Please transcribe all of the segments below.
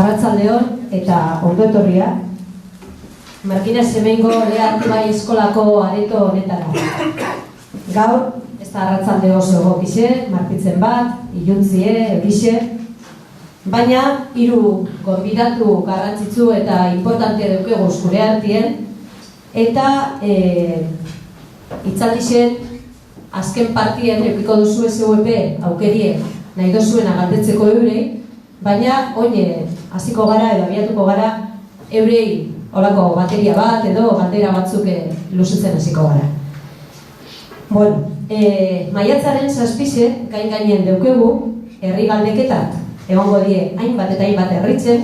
Arratsaldeon eta ondo etorria. Markina Semengo Lea Artibai Eskolako areto honetara. Gaur, ez da arratsalde oso egokixe, markitzen bat, iluntzie, egixe, baina hiru gonbidatu garrantzitsu eta importante daukegu gure artien, eta itzaldixen azken partien eukiko duzu SUP aukerie nahi dozuena galdetzeko eurei, baina oine hasiko gara edo abiatuko gara eurei olako bateria bat edo galdera batzuk luzitzen hasiko gara. Bueno, maiatzaren 7 gainen daukegu herri galdeketak egongo die hainbat eta hainbat herritzen,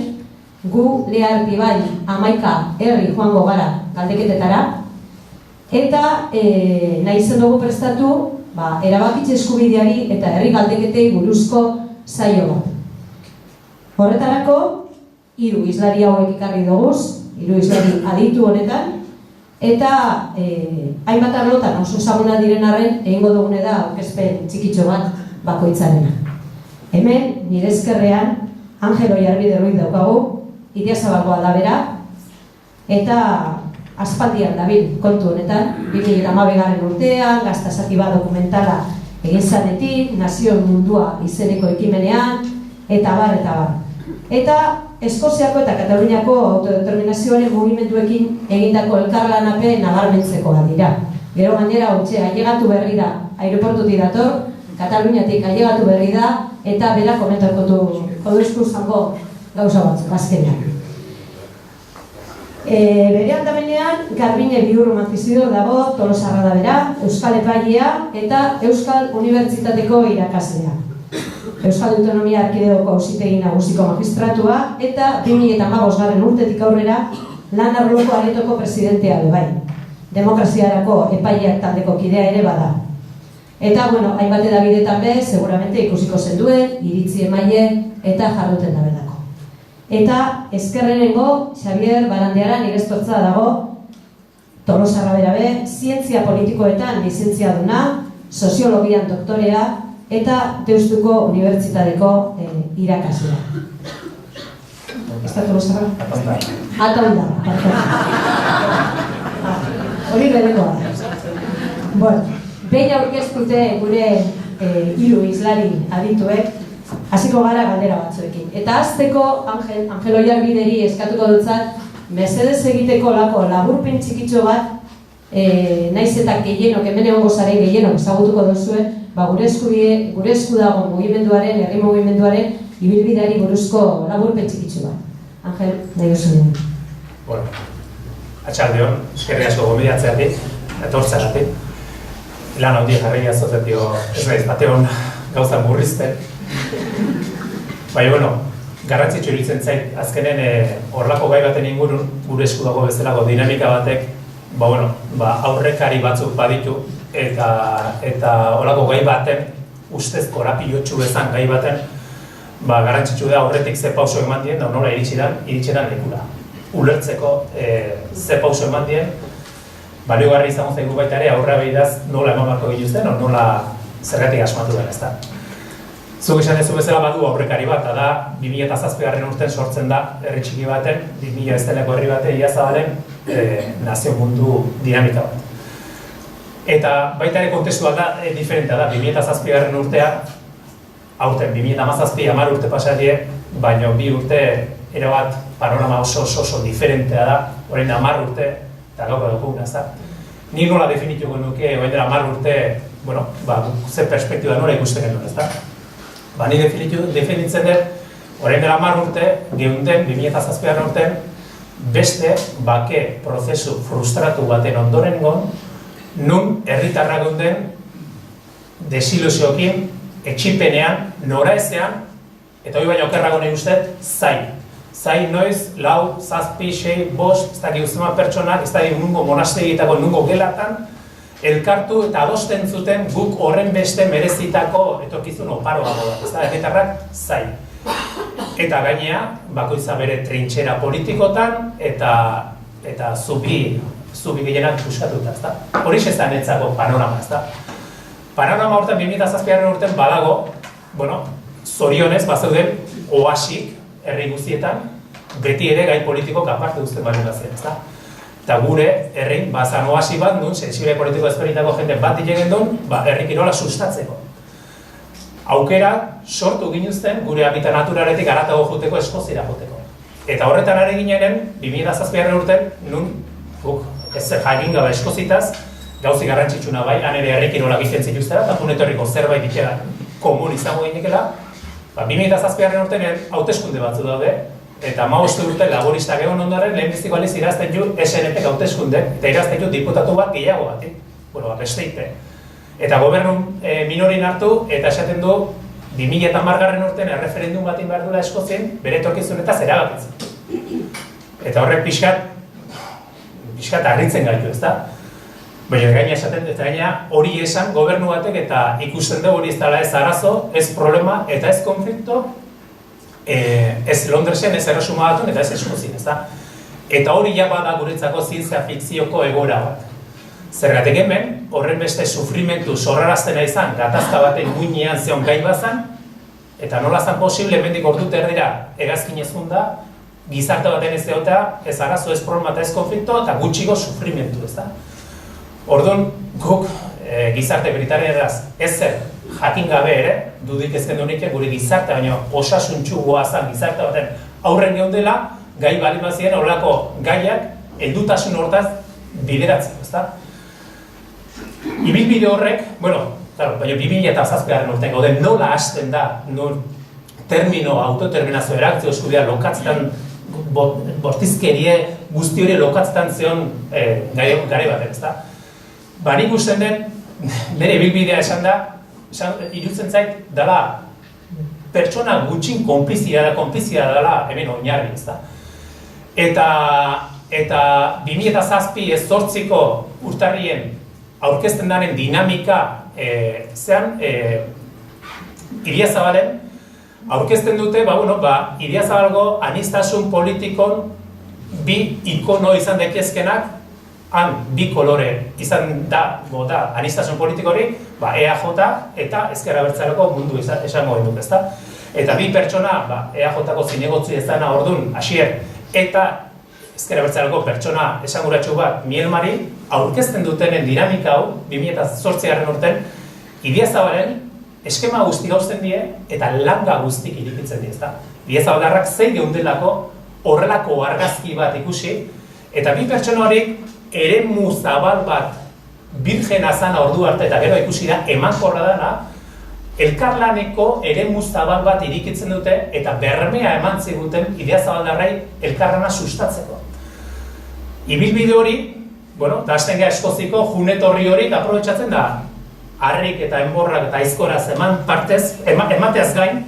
gu Lea Artibai 11 herri joango gara galdeketetara, eta nahi zen dugu prestatu erabakitze eskubideari eta herri galdeketei buruzko saio bat. Horretarako, 3 hizlari hauek ikarri doguz, 3 hizlari aditu honetan, eta hainbat arlotan oso ezaguna diren arren egingo dugune da aurkezpen txikitxo bat bakoitzarena. Hemen, nire ezkerrean, Angel Oiarbide Ruiz daukagu, Idiazabalgoa da bera, eta aspaldian dabil kontu honetan, 2012 urtean, Gaztasati bat dokumentala egin zanetik, Nazioen Mundua izeneko ekimenean, eta bar, eta bar. Eta Eskoziako eta Kataluniako autodeterminazioaren mugimenduekin egindako elkarlanape nabarmentzekoa dira. Gero gainera hotxe ailegatu berri da, aireportutik dator, Kataluniatik ailegatu berri da, eta bera komentako du eskuzango gauza batzuk, azkenean. Bere handamenean, Garbine Biur Manfizidor dago, Tolosarra da bera, Euskal Epailea eta Euskal Unibertsitateko irakaslea. Euskal Autonomia Erkidegoko Auzitegi Nagusiko magistratua eta 2015 urtetik aurrera lan arloko aretoko presidentea bai. Demokraziarako epaileak taldeko kidea ere bada. Eta, hainbat edabidetan be, seguramente ikusiko zenduen, iritzi emaile eta jarduten da bedako. Eta ezkerrenengo, Xavier Barandiaran irestortza dago, Tolosarra bera be, zientzia politikoetan lizentzia duna, soziologian doktorea, eta Deustuko Unibertsitateko irakaslea. Ez da Tolosarra? Ataunda. Hori berekoa. Behin aurkeztute gure 3 hizlari adituek, hasiko gara galdera batzuekin. Eta hasteko Angel Oiarbideri eskatuko dutzat, mesedez egiteko lako laburpen txikitxo bat, naiz eta gehienok, hemen egongo zaren gehienok ezagutuko duzuen, gure esku dago mugimenduaren, herri mugimenduaren, ibilbideari buruzko laburpen txikitxo bat. Angel, nahi duzuen. Atxaldeon, eskerri asko gomediatzeatik, etortzagatik. Lan handi jarri azotetio ez naiz bateon gauza murrizten. Baina, garrantzitsu iruditzen zait, azkenen horlako gai baten ingurun, gure esku dago bezalako dinamika batek, aurrekari batzuk baditu, eta horlako gai baten, ustez korapilotxu bezan gai baten, garrantzitsu da aurretik ze pauso eman dien, da nola iritxeran lekura. Ulertzeko ze pauso eman dien, baliogarri izango zaigu baita ere aurra behidaz nola eman barko giluzten, nola zergatik asmatu den, ez da. Zuk esan dezu bezala badu aurrekari bat, da 2007 urten sortzen da herri txiki baten, 2000 esteneko herri baten Idiazabalen nazio mundu dinamika bat. Eta baita ere kontestuak da, diferentea da, 2007 urtea, aurten 2017 10 urte pasadie, baina 2 urte erabat panorama oso diferentea da, orain 10 urte, eta gauka dukuna, ez da. Ni nola definituko nuke, orain dela 10 urte, ze perspektiba nola ikusten genuen, ez da. Ni definitzen dut, orain dela 10 urte, geunden, 2007 urten, beste bake prozesu frustratu baten ondoren gon, nun herritarra geunden desilusiokin, etxipenean, noraezean, eta hori baina okerrago nahi usteet, zain. Zain noiz, 4, 7, 6, 5, ez dakik uzteman pertsonak, ez dakik nungo monastegitako nungo gelatan, elkartu eta adosten zuten guk horren beste merezitako etorkizun oparoa da, ez da, herritarrak zain. Eta gainea, bakoitza bere trintxera politikotan eta zubi gehienak buskatuta, ez da. Hori ez da netzako panorama, ez da. Panorama horten 2007 urten badago, zorionez, bazeuden oasik, herri guztietan, beti ere gai politikok aparte uzten bali bazien, ezta? Eta gure herrin, zan oasi bat duen, sensible politiko ezberdinetako jende bat dilegen duen, herri kirola sustatzeko. Aukera sortu ginuzten gure habitat naturaletik haratago joteko Eskozira joteko. Eta horretan ari ginenen, 2007 urten, nun, ez jakin gabe Eskozitaz, gauzi garrantzitsuna bai, han ere herri kirola egiten zituztera, eta junetorriko zerbait itxera komun izango ginekela, 2007 urten hauteskunde batzu daude, eta 15 urte laborista egon ondoren, lehenbiztiko aliz irazten ju SNP hauteskunde, eta irazten ju diputatu bat gehiago bat, besteite. Eta gobernu minorin hartu, eta esaten du, 2010 urten erreferendum batin behar duela Eskozien, bere etorkizunetaz erabakitzen. Eta horrek pixkat harritzen gaitu, ezta? Baina gaina esaten dut, hori esan gobernu batek eta ikusten dugu hori ez dela ez arazo, ez problema eta ez konflikto, ez Londresen, ez Erresuma Batun eta ez Eskozien, ezta? Eta hori jaba da guretzako zientzia fikzioko egoera bat. Zergatik hemen, horren beste sufrimentu zorraraztena izan, gatazka baten muinean zeon gai bazan, eta nola zan posible, hemendik ordut erdira hegazkinezun da, gizarte baten ez deotea, ez arazo, ez problema eta ez konflikto, eta gutxiko sufrimentu, ez da? Orduan, guk gizarte britanieraz ezer jakin gabe ere, dudik ezken duenik gure gizarte, baina osasuntxu goazan gizarte baten aurren geundela, gai bali bazien horrelako gaiak heldutasun hortaz bideratzen, ez da? Ibilbide horrek, baina 2007 urtean gauden nola hasten da, termino, autoterminazio eraktzio eskubidea lokatzetan, bortizkerie guzti hori lokatzetan zion gare baten, ezta? Nik usten den, nire ibilbidea esan da, irutzen zait, dala pertsona gutxin konplizia dela hemen oinarri, ezta? Eta 2007-2008ko urtarrien aurkezten daren dinamika Idiazabalen aurkezten dute, Idiazabalgo aniztasun politikon bi ikono izan daitezkenak, han bi kolore izan da aniztasun politikori, EAJ eta Ezker Abertzaleko mundu esango genduk, ezta? Eta bi pertsona, EAJ-ko zinegotzi ezana ordun Asier eta Ezker Abertzaleko pertsona esanguratsu bat Mielmari, aurkezten dutenen dinamika hau, 2008 urten, Idiazabalen eskema guzti gauzten die eta langa guztik irikitzen die, ezta? Idiazabalarrak zei geundelako horrelako argazki bat ikusi, eta bi pertsona hori eremu zabal bat birgena zana ordu arte eta gero ikusi da emankorra dana, elkarlaneko eremu zabal bat irikitzen dute eta bermea eman ziguten Idiazabalarrai elkarlana sustatzeko. Ibilbide hori, eta hasten gara Eskoziko junetorri hori aprobetxatzen da harrik eta enborrak eta aizkoraz emateaz gain,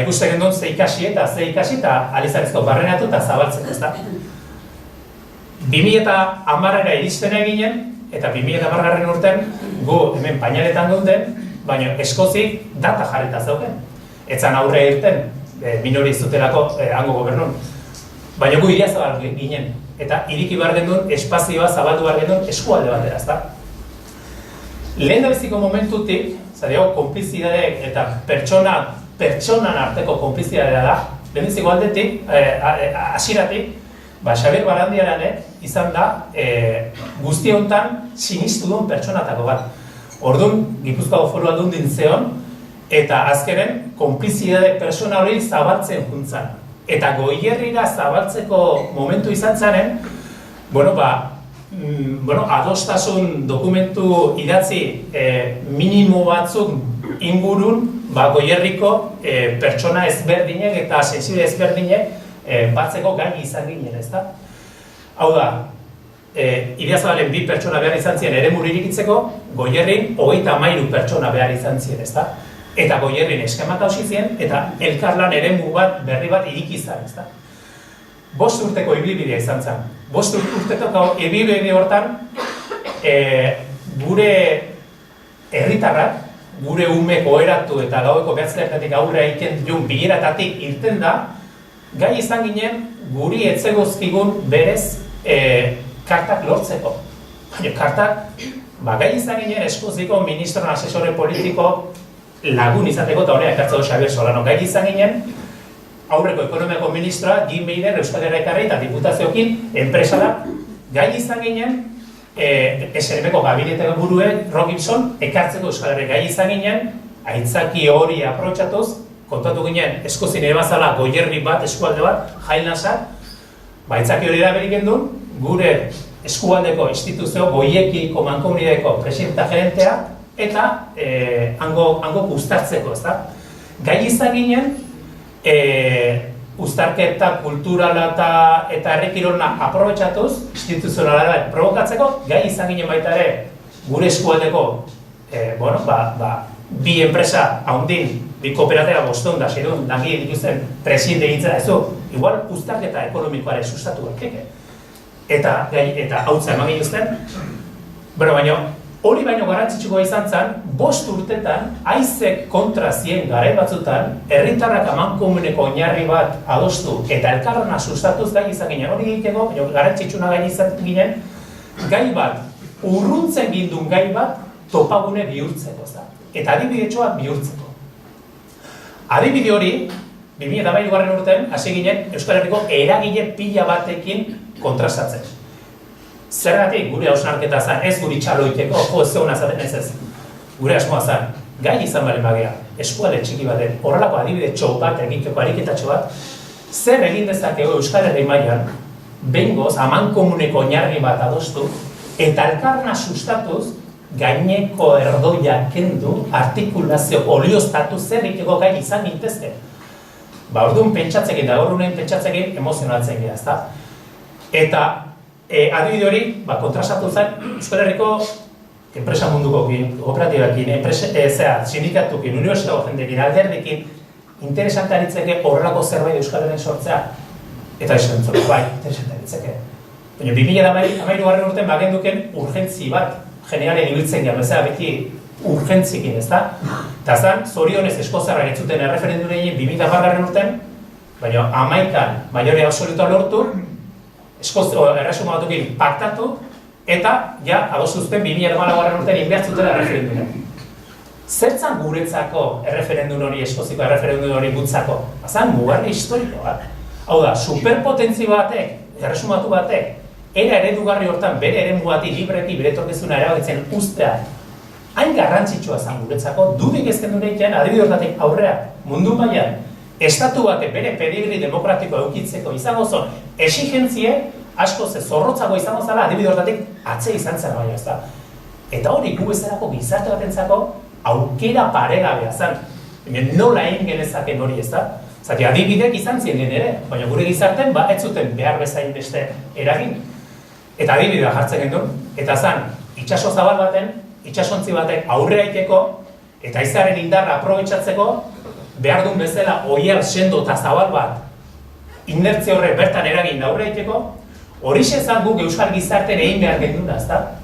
ikusten gendun ze ikasi eta alizarezko barrenatu eta zabaltzen, ezta? 2010 iristen eginen, eta 2010 urten gu hemen painaletan gauden, baina Eskozik data jarrita zauken. Etzan aurre irten, minori zutelako hango gobernun. Baina gu Idiazabal ginen, eta iriki behar gendun, espazioa zabaldu behar gendun eskualde batera, ezta? Lehen da biziko momentutik, konplizidadek eta pertsonan arteko konplizidadea da, lehen biziko aldetik, hasiratik, Xabier Barandiaranek izan da guzti hontan sinistu duen pertsonatako bat. Orduan, Gipuzkoako Foru Aldundin zeon, eta azkenen konplizidade pertsona hori zabaltzen juntzan. Eta Goierrira zabaltzeko momentu izan zaren, adostasun dokumentu idatzi minimo batzuk ingurun, Goierriko pertsona ezberdinek eta sensible ezberdinek batzeko gai izan ginen, ezta? Hau da, Idiazabalen bi pertsona behar izan ziren eremur irikitzeko, Goierrin 33 pertsona behar izan ziren, ezta? Eta Goierrin eskemat hausi ziren, eta elkarlan eremu bat, berri bat iriki izan, ezta? 5 urteko ibilbidea izan zen. 5 urteko ibilbide hortan, gure herritarrak, gure ume koheratu eta gaueko behatzlertatik aurrera egiten duen bileratatik irten da, gai izan ginen guri etzegozkigun berez kartak lortzeko. Kartak, gai izan ginen Eskoziko ministroen asesore politiko lagun izateko, eta honeak hartzeko Xabier Solano, gai izan ginen aurreko ekonomiako ministroa, Jim Meider, Euskal Herria ekarri eta diputazioekin enpresara gai izan ginen, SNM-ko gabinete burue, Rock Gibson, ekartzeko Euskal Herria gai izan ginen, aitzaki hori aprobetxatuz, kontatu ginen, eskozin ebazala goierri bat, eskualde bat, Highlandsak, aitzaki hori da berik gendun, gure eskualdeko instituzio goiekiko mankomunidadeko presidenta gerentea, eta hango uztartzeko, ezta? Gai izan ginen, uztarketa kulturala eta herrikirolna aprobetxatuz, instituzionala provokatzeko, gai izan ginen baita ere, gure eskualdeko, bi enpresa haundin, bi kooperatera boston da, xedun, langile dituzten presidente egitzera ez du, igual uztarketa ekonomikoare sustatu dakeke. Eta hautza eman gintuzten, baina hori baino garrantzitsukoa izan zen, 5 urtetan, haizek kontra zien garai batzutan, herritarrak amankomuneko oinarri bat adostu eta elkarrona sustatuz gai izan ginen, hori egiteko, garrantzitsuna gai izan ginen, gai bat, urruntzen gindun gai bat, topagune bihurtzeko, eta adibidetxoa bihurtzeko. Adibide hori, 2008 urtean, hasi ginen Euskal Herriko eragile pila batekin kontrastatzen. Zergatik gure hausnarketa zen, ez guri txaloiteko, ez zegoen azaten ez. Gure asmoa zen, gai izan baren bagea, eskuale txiki baten, horrelako adibide txo bat, egiteko ariketatxo bat, zer egin dezakego Euskal Herri mailan, behingoz, amankomuneko oinarri bat adostu, eta elkarna sustatuz, gaineko erdoia kendu, artikulazio olioztatu zer egiteko gai izan gintezke. Orduan pentsatzekin, da horrein pentsatzekin emozionaltzen gira, ezta? Eta adibide hori, kontrastatu zen, Euskal Herriko enpresa mundukokin, kooperatibakin, sindikatukin, unibertsitago jendekin, alderdekin, interesante aritzeke horrelako zerbait Euskal Herren sortzea. Eta esan zuen, bai, interesante aritzeke. Baina 2013 urtean bagenduken urgentzi bat, generalen ibiltzen gara, bezala beti urgentzikin, ezta? Eta zan, zorionez eskozarrak entzuten erreferendunein 2010 urtean, baina 11an maioria absolutua lortu, erresuma batukin paktatu, eta ja, adostuzten 2014 urtean inbertzutela erreferendunean. Zertzan guretzako erreferendun hori, eskoziko erreferendun hori gutzako? Zan, mugarri historiko bat. Hau da, superpotentzi batek, erresumatu batek, era eredugarri hortan bere eremugatik libreki bere etorkizuna erabakitzen ustea hain garrantzitsua zen guretzako, dudik ezken dureikean adibide hortatik aurrea mundu mailan estatu batek bere pedigri demokratikoa eukitzeko izango zon exigentzie asko ze zorrotzago izango zala adibide hortatik atze izan zen baina, ezta? Eta hori gu bezalako gizarte batentzako aukera paregabea zen. Nola egin genezaken hori, ezta? Zati adibidek izan ziren ere, baina gure gizarten ez zuten behar bezain beste eragin. Eta adibidea jartzen gendun, eta zan, itxaso zabal baten, itxasontzi batek aurrea iteko, eta izaren indarra aprobetxatzeko, behar duen bezala oial sendo eta zabal bat, inertzia horre bertan eragin aurrea iteko, hori zan guk euskal gizarten egin behar genduna, ezta?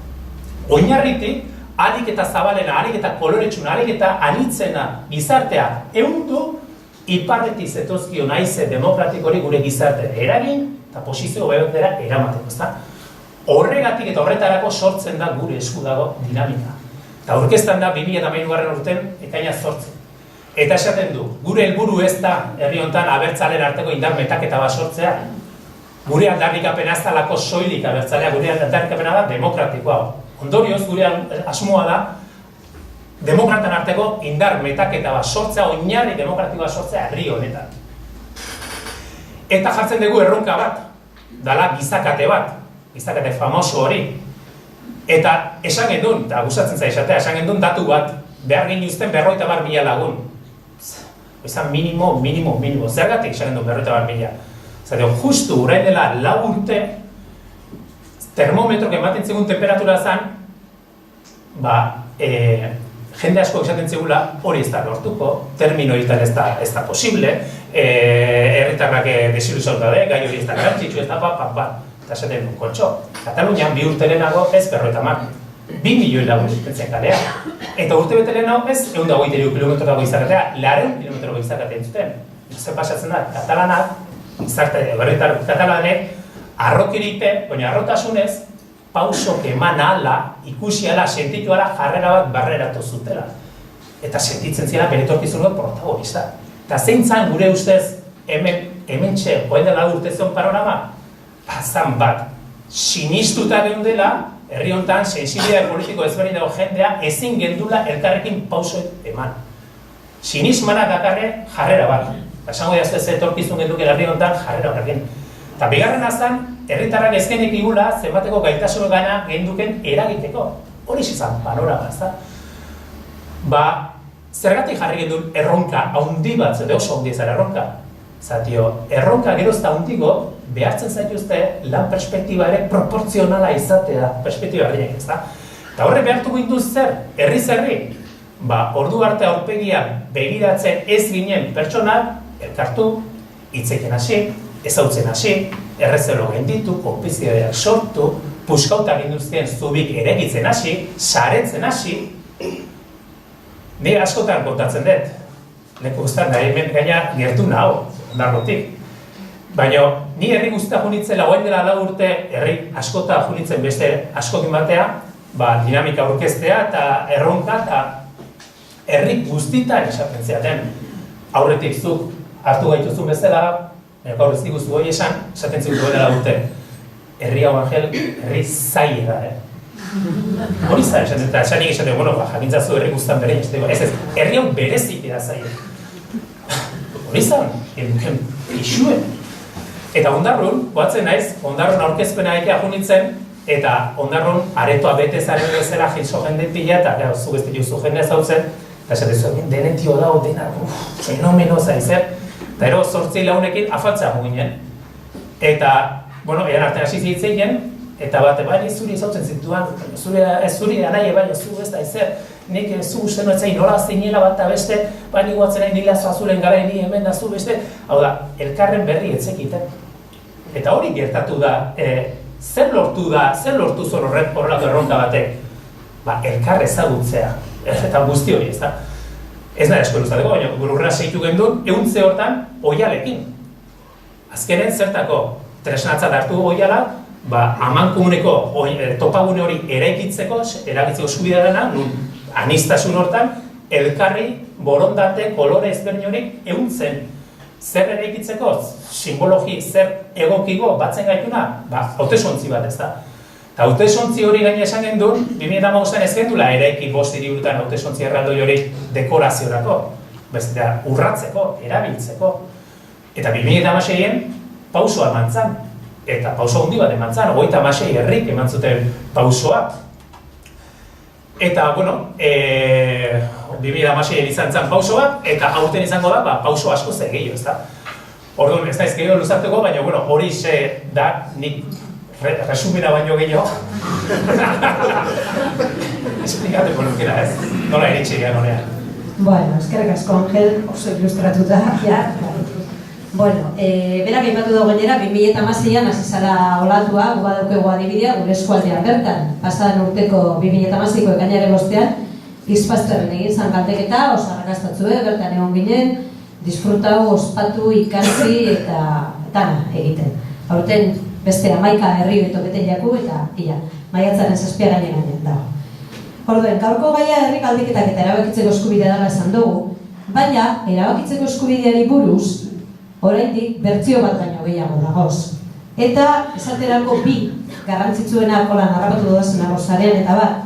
Oinarritik, alik eta zabalena, alik eta koloretsuna, alik eta anitzena gizartea ehundu, iparretik zetozkio naize demokratikori gure gizarten eragin, eta posizio behotera eramateko, ezta? Horregatik eta horretarako sortzen da gure esku dago dinamika. Eta aurkeztan da 2013 urtean ekaina 8. Eta esaten du, gure helburu ez da herri honetan abertzalen arteko indar metaketa bat sortzea. Gure aldarrikapena ez dalako soilik abertzalea, gure aldarrikapena da demokratikoa. Ondorioz, gure asmoa da demokratan arteko indar metaketa bat sortzea, oinarri demokratikoa sortzea herri honetan. Eta jartzen dugu erronka bat, dala gizakate bat, gizakate famoso hori. Eta esan gendun, eta gustatzen zaizatea, esan gendun datu bat, behar ginuzten 50.000 lagun. Ezan minimo. Zergatik esan gendun 50.000. Zaten, justu orain dela 4 urte, termometrok ematen zegoen temperatura zen, jende asko esaten zegula hori ez da lortuko, termino horietan ez da posible, herritarrak desilusau daude, gai hori ez da garantzitsu, ez da eta esaten duen kontxo. Katalunian 2 urte lehenago ez 2 milioi lagun ditzen kalea. Eta urte bete lehenago ez 123 kilometro dago izarratea, 200 kilometro dago izarratea entzuten. Zer pasatzen da, katalanak, herritar katalanek, arrokiripe, baina arrotasunez, pausok eman ala, ikusi ala, sentitu ala, jarrera bat barreratu zutela. Eta sentitzen zela bere etorkizun bat protagonista. Eta zein zan gure ustez hemen txe, joan dela urtezion panorama, bazan bat, sinistuta geundela, herri honetan, sensibilidade politiko ezberdin dago jendea, ezin gendula elkarrekin pausoet eman. Sinismana dakarre jarrera bat. Esango diazte ez etorkizun genduke herri honetan jarrera horrekin. Eta bigarrena zen, herritarrak ezkenek igula zenbateko gaitasun gana genduken eragiteko. Hori izan panorama, ez da? Zergatik jarri gendun erronka haundi bat, zede oso haundi ezara erronka. Zatio, erronka gerozta haundiko behartzen zaituzte lan perspektiba ere proportzionala izatea, perspektiba berdinek, ez da? Eta horre behartuko induz zer, herri-zerri, ordu arte aurpegia begiratzen ez ginen pertsonak, elkartu, hitzeken hasi, ezautzen hasi, errezelo genditu, konpizioak sortu, puskauta ginduzten zubik eregitzen hasi, saretzen hasi. Ni askotan kontatzen dut, leku guztan da hemen gaina gertu naho, ondarrotik. Baina ni herri guztia junitzela, oain dela 4 urte, herri askota junitzen beste askokin batea, dinamika aurkeztea eta erronka eta herri guztitan esaten zeaten. Aurretik zuk hartu gaituzun bezala, gaur ez diguzu hori esaten zuk duela urte. Herri hau Angel, herri zaila da, hori zara esaten, eta esanik esaten, jakintzazu herri guztan bere, ez, herri hau berezik eda zaila. Hori zara, isuen. Eta Ondarrun, goatzen naiz, Ondarrun aurkezpena egitea junitzen, eta Ondarrun aretoa bete zaren bezala jilso jende pila, eta zu beste juzu jende zautzen, eta esaten zuen, denetio dago, dena, fenomeno zaizer, eta ero 8 launekin afaltzea guginen. Eta, eran artean hasi zitzeien, eta bat, bai, zuri zautzen zituan, zuri anaie, bai, zu ez da ezer, nik zu usten etzai nola zeinela bat eta beste, bai, nik guatzen nahi nila azulen gara, ni hemen da zu beste, hau da, elkarren berri etzekiten. Eta hori gertatu da, zer lortu zor horrelako erronka batek? Elkar ezagutzea, eta guzti hori, ez da? Ez nahi asko luzateko, baina gururra seitu gendun, euntze hortan, oialekin. Azkenen zertako, tresnatzat hartu oialak, amankomuneko topagune hori eraikitzeko eskubidea dena, anistasun hortan, elkarri, borondate, kolore ezberdin horik ehuntzen. Zer eraikitzeko, simbologi, zer egokiko batzen gaituna, hautesontzi bat ez da. Eta hautesontzi hori gaina esan gendun, 2015an ez gendula eraiki 5 hiriburutan hautesontzi erraldoi hori dekoraziorako, urratzeko, erabiltzeko. Eta 2016an pausoa eman zan. Eta pauso handi bat eman zan, 36 herrik eman zuten pausoa. Eta, 2016 izan zan pauso bat, eta aurten izango da, pauso asko zer gehiago, ez da? Orduan, ez naiz gehiago luzarteko, baina, hori da, nik resumina baino gehiago. Esplikateko nukera, ez? Nola iritsi egan honean. Eskerrik asko, Angel, oso ilustratuta, ja. Berak aipatu dago gainera, 2016an hasi zara olatua, guba daukegu adibidea, gure eskualdean bertan. Pasadan urteko 2016ko ekainaren 5ean, Izpazterren egin zan galdeketa, oso arrakastatzue, bertan egon ginen, disfrutau, ospatu, ikasi eta dana egiten. Aurten beste 11 herri beto bete jaku eta maiatzaren 7 gainean dago. Orduen, gaurko gaia herri galdeketak eta erabakitzeko eskubidea dela esan dugu, baina erabakitzeko eskubideari buruz, oraindik bertsio bat baino gehiago dagoz. Eta esaterako 2 garrantzitsuenak holan harrapatu doazenago sarean eta bat,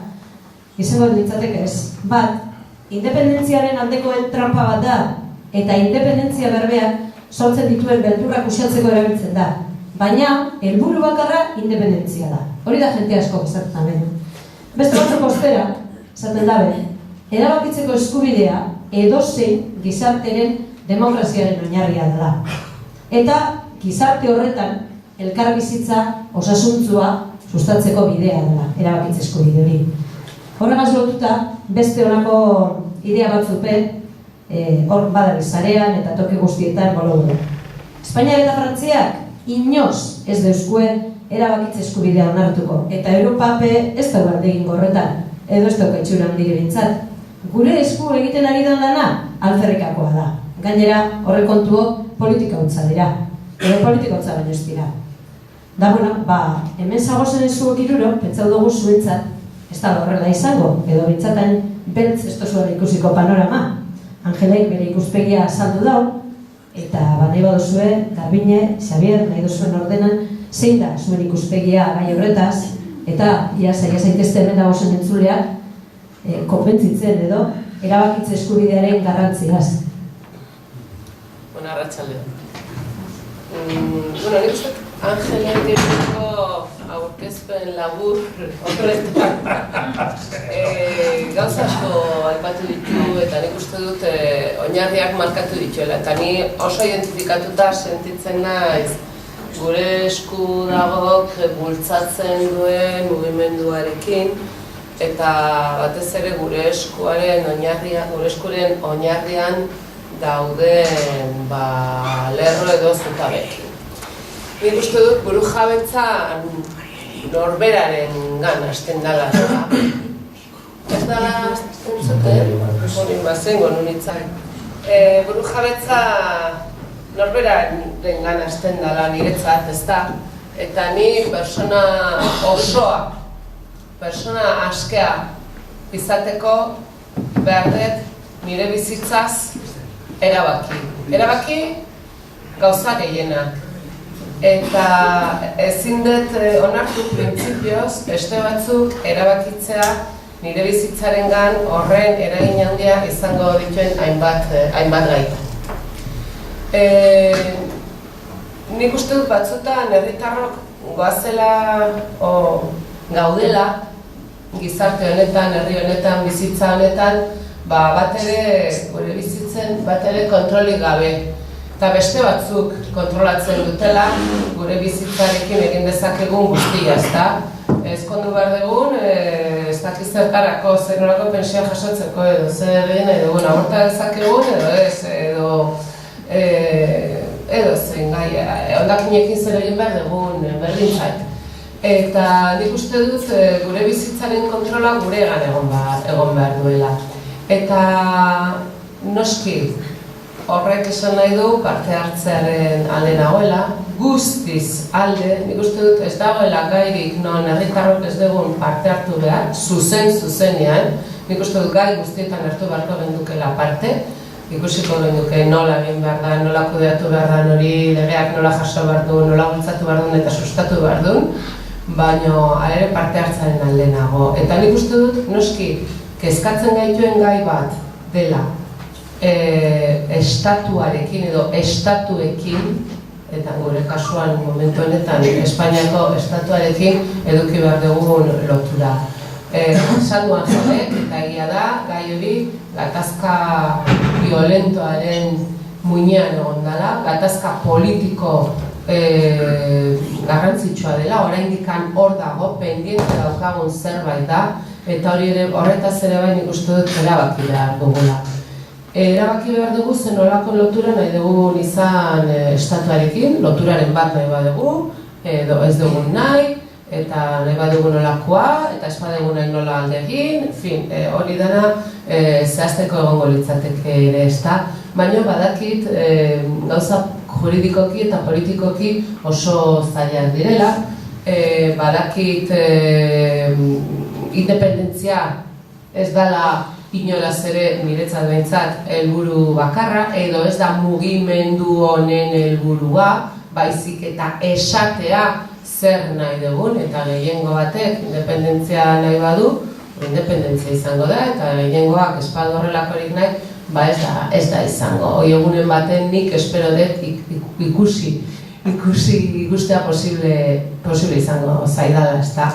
izango nintzateke ez. Bat, independentziaren aldekoen trampa bat da, eta independentzia berbeak sortzen dituen beldurrak uxatzeko erabiltzen da. Baina, helburu bakarra independentzia da. Hori da jente asko esaten da. Beste batzuk ostera, esaten dabe, erabakitzeko eskubidea edozein gizarteren demokraziaren oinarria dela. Eta gizarte horretan elkarbizitza osasuntzua sustatzeko bidea dela, erabakitze eskubide hori. Horregaz lotuta, beste honako idea batzupen, hor badabiz zarean eta toki guztietan bolo du. Espainia eta Frantziak inoz ez deuskuen erabakitze eskubidea onartuko, eta Europape ez da guardegin gorretan, edo ez daukaitxura handire bintzat. Gure esku egiten ari da lana, alferrikakoa da. Gainera, horre kontuo politika hutsa dira, edo politika hutsa baino ez dira. Da, hemen zagozen zuok iruro, pentsau dugu zuentzat, ez da horrela izango, edo bintzatan beltz ez tozuela ikusiko panorama. Angelek bere ikuspegia azaldu dau, Eta nahi baduzue, Garbine, Xabier, nahi duzuen ordenan, zein da zuen ikuspegia gai horretaz, eta ia zaitezte hemen dagozen entzuleak, konbentzitzen edo, erabakitze eskubidearen garrantziaz. Bona, arratsalde. Nik uste Angelen direko aurkezpen labur horretan gauza asko aipatu ditu eta nik uste dut oinarriak markatu dituela eta ni oso identifikatuta sentitzen naiz gure esku dagok bultzatzen duen mugimenduarekin eta batez ere gure eskuren oinarrian dauden lerro edo zutabekin. Nik uste dut buru jabetza norberaren gan hasten dela. Ez dela hasten zuten? Horin bazengo nunitzak. Buru jabetza norberaren gan hasten dela niretzat, ez da? Eta ni persona osoa, persona askea izateko behar dut nire bizitzaz erabaki. Erabaki gauza gehienak. Eta ezin dut onartu printzipioz beste batzuk erabakitzea nire bizitzarengan horren eragin handia izango dituen hainbat gaita. Nik uste dut batzutan herritarrok goazela gaudela gizarte honetan, herri honetan, bizitza honetan, bat ere gure bizitzen bat ere kontrolik gabe. Eta beste batzuk kontrolatzen dutela gure bizitzarekin egin dezakegun guztia, ezta? Ezkondu behar dugun, ez dakiz zertarako, zer nolako pensioa jasotzeko edo zer egin nahi dugun, aborta dezakegun edo ez, edo zein gai, ondakinekin zer egin behar dugun, berdin zait. Eta nik uste dut gure bizitzaren kontrola guregan egon behar duela. Eta noski, horrek esan nahi du parte hartzearen alde nagoela, guztiz alde, nik uste dut ez dagoela gairik non herritarrok ez dugun parte hartu behar, zuzenean, nik uste dut gai guztietan hartu beharko gendukela parte, ikusiko genduke nola egin behar da, nola kudeatu behar da hori, legeak nola jaso behar du, nola bultzatu behar duen eta sustatu behar duen, baina ere parte hartzearen alde nago. Eta nik uste dut, noski, kezkatzen gaituen gai bat dela, estatuarekin edo estatuekin, eta gure kasuan momentu honetan Espainiako estatuarekin eduki behar dugun lotura. Sanduan jodek, eta egia da, gai hori gatazka violentoaren muinean egon dela, gatazka politiko garrantzitsua dela, oraindikan hor dago, pendiente daukagun zerbait da, eta horretaz ere bai nik uste dut erabaki behar dugula. Erabaki behar dugu zen nolako lotura nahi dugun izan estatuarekin, loturaren bat nahi badugu, edo ez dugun nahi, eta nahi badugu nolakoa, eta ez badugu nahi nola alde egin, hori dena zehazteko egongo litzateke ere ez da, baina badakit gauza juridikoki eta politikoki oso zailak direla, badakit independentzia ez dela inolaz ere niretzat behintzat helburu bakarra, edo ez da mugimendu honen helburua, baizik eta esatea zer nahi dugun, eta gehiengo batek independentzia nahi badu, independentzia izango da, eta gehiengoak espaldo horrelakorik nahi, ez da izango. Hoi egunen baten nik espero dut ikustea posible izango zaidala, ez da.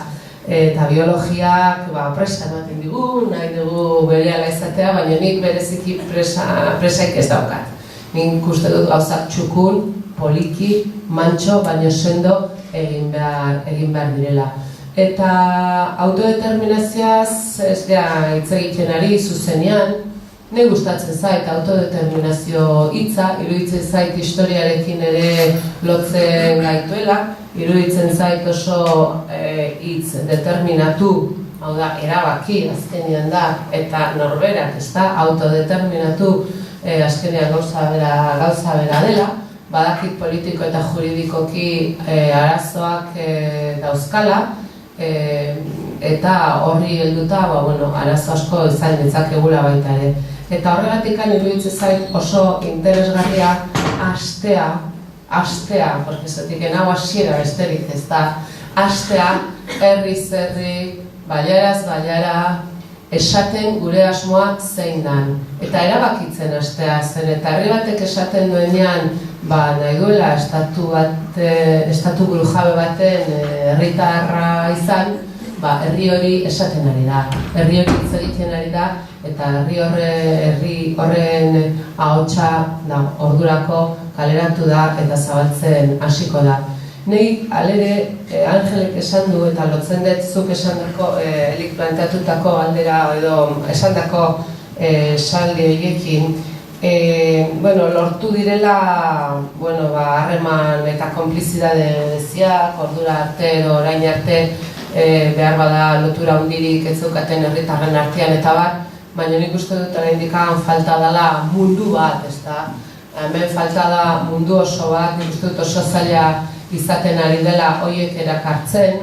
Eta biologiak presa ematen digu, nahi dugu berehala izatea, baina nik bereziki presaik ez daukat. Nik uste dut gauzak txukun, poliki, mantxo, baina sendo egin behar direla. Eta autodeterminazioaz ez gara hitz egiten ari zuzenean, nahi gustatzen zait autodeterminazio hitza, iruditzen zait historiarekin ere lotzen gaituela, iruditzen zait oso hitz determinatu, hau da, erabaki azkenean da, eta norberak, ez da, autodeterminatu azkenean gauza bera dela, badakit politiko eta juridikoki arazoak dauzkala, eta horri helduta, arazo asko izan ditzakegula baita ere. Eta horregatik iruditzen zait oso interesgarria astea, porque zatik hau hasiera besterik ez da, astea, herriz herri, baiaraz baiara, esaten gure asmoa zein dan. Eta erabakitzen astea zen, eta herri batek esaten duenean, nahi duela estatu burujabe baten herritarra izan, herri hori esaten ari da, herri hori hitz egiten ari da, eta herri horren ahotsa ordurako kaleratu da eta zabaltzen hasiko da. Nei alere Angelek esan du eta lotzen dut zuk esandako elik planteatutako aldera edo esandako saldi horiekin lortu direla harreman eta konplizidade deziak, ordura arte edo orain arte behar bada lotura hundirik ez zeukaten herritarren artean eta bar, baina nik uste dut oraindik falta dela mundu bat, ezta? Hemen falta da mundu oso bat, nik uste dut oso zaila izaten ari dela horiek erakartzen,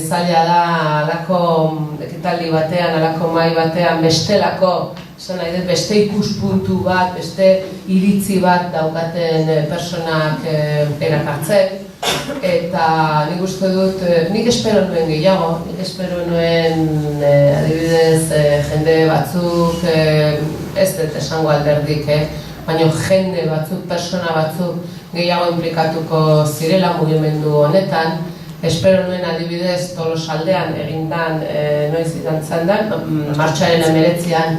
zaila da alako ekitaldi batean, alako mahai batean bestelako, esan nahi dut, beste ikuspuntu bat, beste iritzi bat daukaten personak erakartzen. Eta nik uste dut, nik espero nuen gehiago, nik espero nuen adibidez jende batzuk, ez dut esango alderdik, baina jende batzuk, persona batzuk gehiago implikatuko zirela mugimendu honetan. Espero nuen adibidez Tolosaldean egindan, noiz izan zandan, martxoaren 19an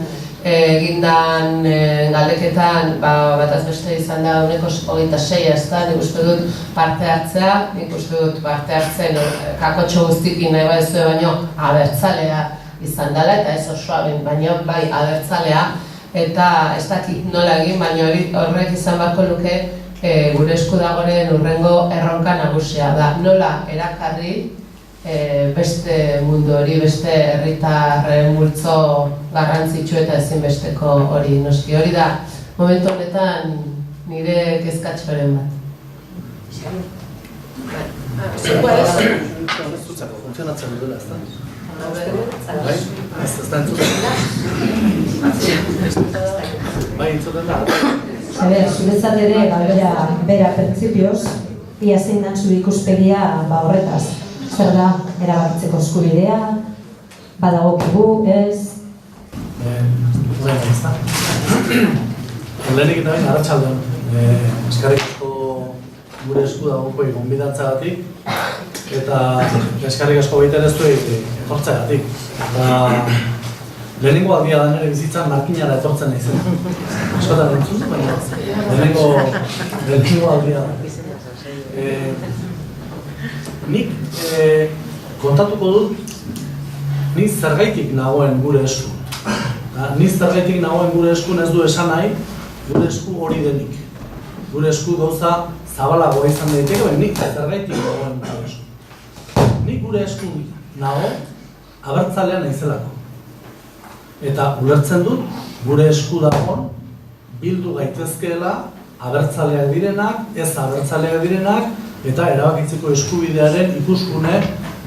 egindan galdeketan bataz beste izan da 26 ez da, nik uste dut parte hartzea, nik uste dut parte hartzen kakotxo guztikin nahi badezue baino abertzalea izan dela eta ez osoa baino bai abertzalea eta ez dakit nola egin, baina horrek izan beharko luke gure esku dagoen hurrengo erronka nagusia da, nola erakarri beste mundu hori, beste herritarren multzo garrantzitsu eta ezinbesteko hori, noski hori da momentu honetan nire kezkatxoren bat. Funtzionatzen duela, ez da? Bai, entzuten da. Zuretzat ere, bera printzipioz, ia zein dan zure ikuspegia horretaz. Zer da, erabakitzeko eskubidea, badagokigu, ez? Ez da. Lehenik eta bain, arratsaldean. Eskarrik asko gure esku dagokoi gonbidatzagatik eta eskarrik asko baita ez duek etortzeagatik. Lehenengo aldia da nire bizitzan markinara etortzen nahi zen. Askotan entzun, baina lehenengo aldia da. Nik kontatuko dut, ni zergaitik nagoen gure esku. Ni zergaitik nagoen gure eskun ez du esan nahi, gure esku hori denik. Gure esku gauza zabalagoa izan daiteke, baina nik zergaitik nagoen gure esku. Nik gure esku nago, abertzalean naizelako. Eta ulertzen dut, gure esku dagoen, bildu gaitezkeela, abertzaleak direnak, ez abertzaleak direnak, eta erabakitzeko eskubidearen ikuskune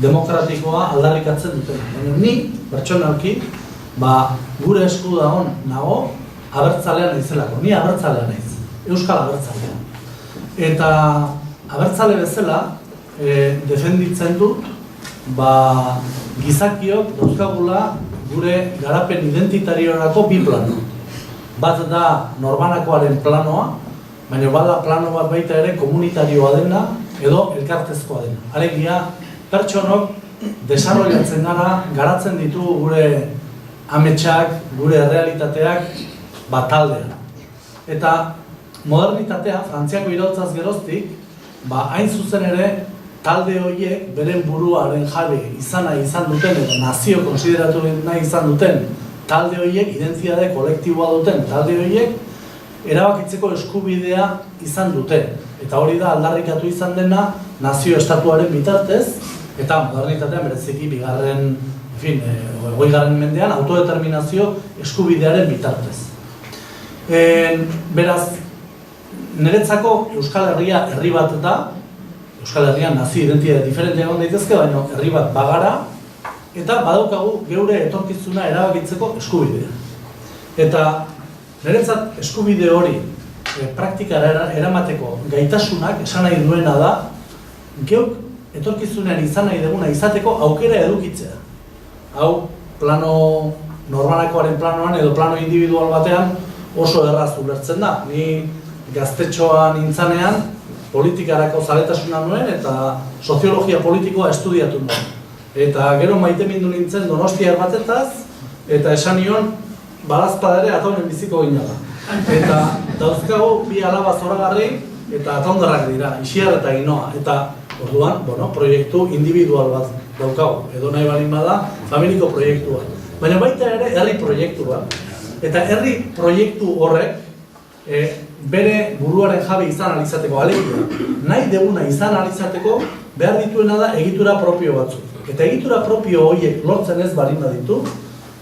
demokratikoa aldarrikatzen duten. Baina ni, pertsonalki, gure esku dagoen nago, abertzalean naizelako. Ni abertzalea naiz, euskal abertzalea. Eta abertzale bezala, defenditzen dut, gizakiok dauzkagula gure garapen identitariorako bi plano. Bat da norbanakoaren planoa, baina bada plano bat baita ere komunitarioa dena edo elkartezkoa dena. Alegia, pertsonok desarrollatzen gara, garatzen ditugu gure ametsak, gure realitateak taldean. Eta modernitatea, Frantziako iraultzaz geroztik, hain zuzen ere talde horiek beren buruaren jabe izan duten eta nazio konsideratu nahi izan duten talde horiek, identitate kolektiboa duten talde horiek, erabakitzeko eskubidea izan dute. Eta hori da aldarrikatu izan dena nazio estatuaren bitartez, eta modernitatean bereziki bigarren, 20. mendean autodeterminazio eskubidearen bitartez. Beraz, niretzako Euskal Herria herri bat da, Euskal Herrian nazio identitate diferente egon daitezke, baina herri bat bagara, eta badaukagu geure etorkizuna erabakitzeko eskubidea. Eta niretzat eskubide hori praktikara eramateko gaitasunak esan nahi duena da, geuk etorkizunean izan nahi duguna izateko aukera edukitzea. Hau, plano norbanakoaren planoan edo plano individual batean oso erraz ulertzen da. Ni gaztetxoa nintzanean politikarako zaletasuna nuen eta soziologia politikoa estudiatu nuen. Eta gero maitemindu nintzen Donostiar batetaz eta esan nion badazpadere ataunen biziko ginala. Eta dauzkagu bi alaba zoragarri eta ataundarrak dira, Ixiar eta Ginoa. Eta orduan, proiektu individual bat daukagu, edo nahi balin bada, familiko proiektua. Baina baita ere herri proiektua. Eta herri proiektu horrek bere buruaren jabe izan alizateko, alegia, nahi deguna izan alizateko behar dituena da egitura propio batzuk. Eta egitura propio horiek lortzen ez balin baditu,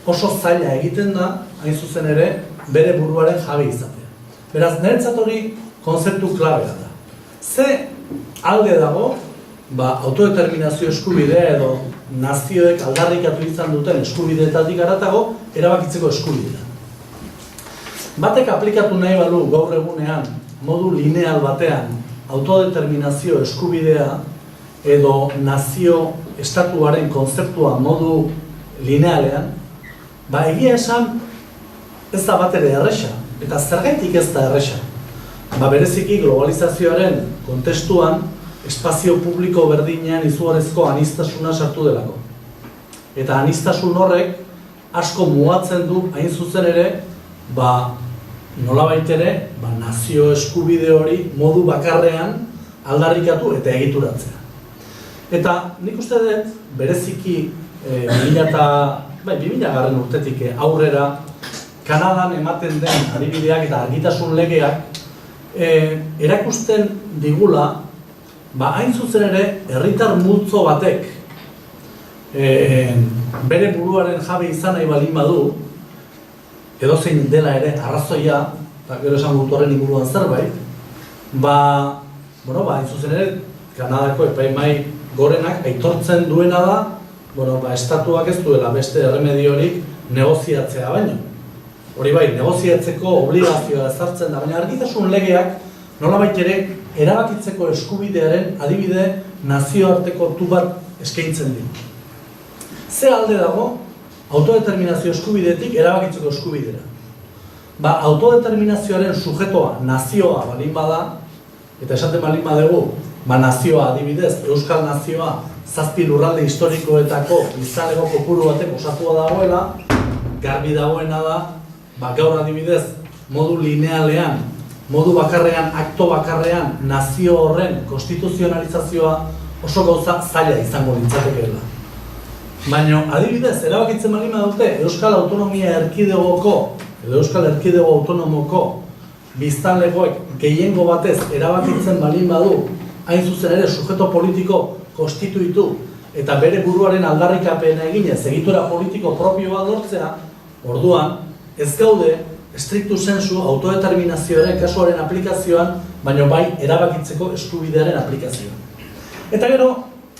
oso zaila egiten da, hain zuzen ere, bere buruaren jabe izatea. Beraz, niretzat hori konzeptu klabea da. Ze alde dago, autodeterminazio eskubidea edo nazioek aldarrikatu izan duten eskubideetatik haratago erabakitzeko eskubidea. Batek aplikatu nahi balu gaur egunean modu lineal batean autodeterminazio eskubidea edo nazio estatuaren konzeptua modu linealean, egia esan ez da bat ere erresa, eta zergaitik ez da erresa. Bereziki globalizazioaren kontestuan espazio publiko berdinean izugarrizko aniztasuna sartu delako. Eta anistasun horrek asko mugatzen du hain zuzen ere, nolabait ere, nazio eskubide hori modu bakarrean aldarrikatu eta egituratzea. Eta nik uste dut, bereziki 2000 urtetik aurrera, Kanadan ematen den adibideak eta argitasun legeak erakusten digula, hain zuzen ere, herritar multzo batek bere buruaren jabe izan nahi balin badu, edozein dela ere arrazoia, eta gero esan dut horren inguruan zerbait, hain zuzen ere, Kanadako epaimahai gorenak aitortzen duena da, estatuak ez duela beste erremediorik negoziatzea baino. Hori bai, negoziatzeko obligazioa ezartzen da, baina argitasun legeak nolabait ere erabakitzeko eskubidearen adibide nazioarteko bat eskaintzen ditu. Ze alde dago autodeterminazio eskubidetik erabakitzeko eskubidera? Autodeterminazioaren sujetoa nazioa balin bada, eta esaten balin badugu, nazioa adibidez, Euskal Nazioa 7 lurralde historikoetako izaneko kopuru batek osatua dagoela, garbi dagoena da, gaur adibidez, modu linealean, modu bakarrean, akto bakarrean, nazio horren konstituzionalizazioa oso gauza zaila izango litzatekeela. Baina, adibidez, erabakitzen balin badute, Euskal Autonomia Erkidegoko, edo Euskal Erkidego Autonomoko biztanlegoek gehiengo batez erabakitzen balin badu, hain zuzen ere, sujeto politiko konstituitu eta bere buruaren aldarrikapena eginez egitura politiko propio bat lortzea, orduan, ez gaude strictu sensu autodeterminazioaren kasuaren aplikazioan, baina bai erabakitzeko eskubidearen aplikazioan. Eta gero,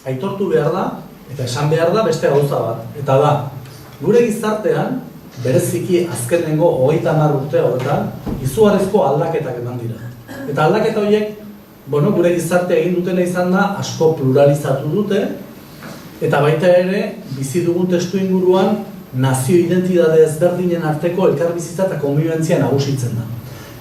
aitortu behar da, eta esan behar da beste gauza bat. Eta da, gure gizartean, bereziki azkenengo 30 urte horretan, izugarrizko aldaketak eman dira. Eta aldaketa horiek, gure gizartea egin dutena izan da, asko pluralizatu dute, eta baita ere, bizi dugun testu inguruan, nazio identitate ezberdinen arteko elkarbizitza eta konbibentzia nagusitzen da.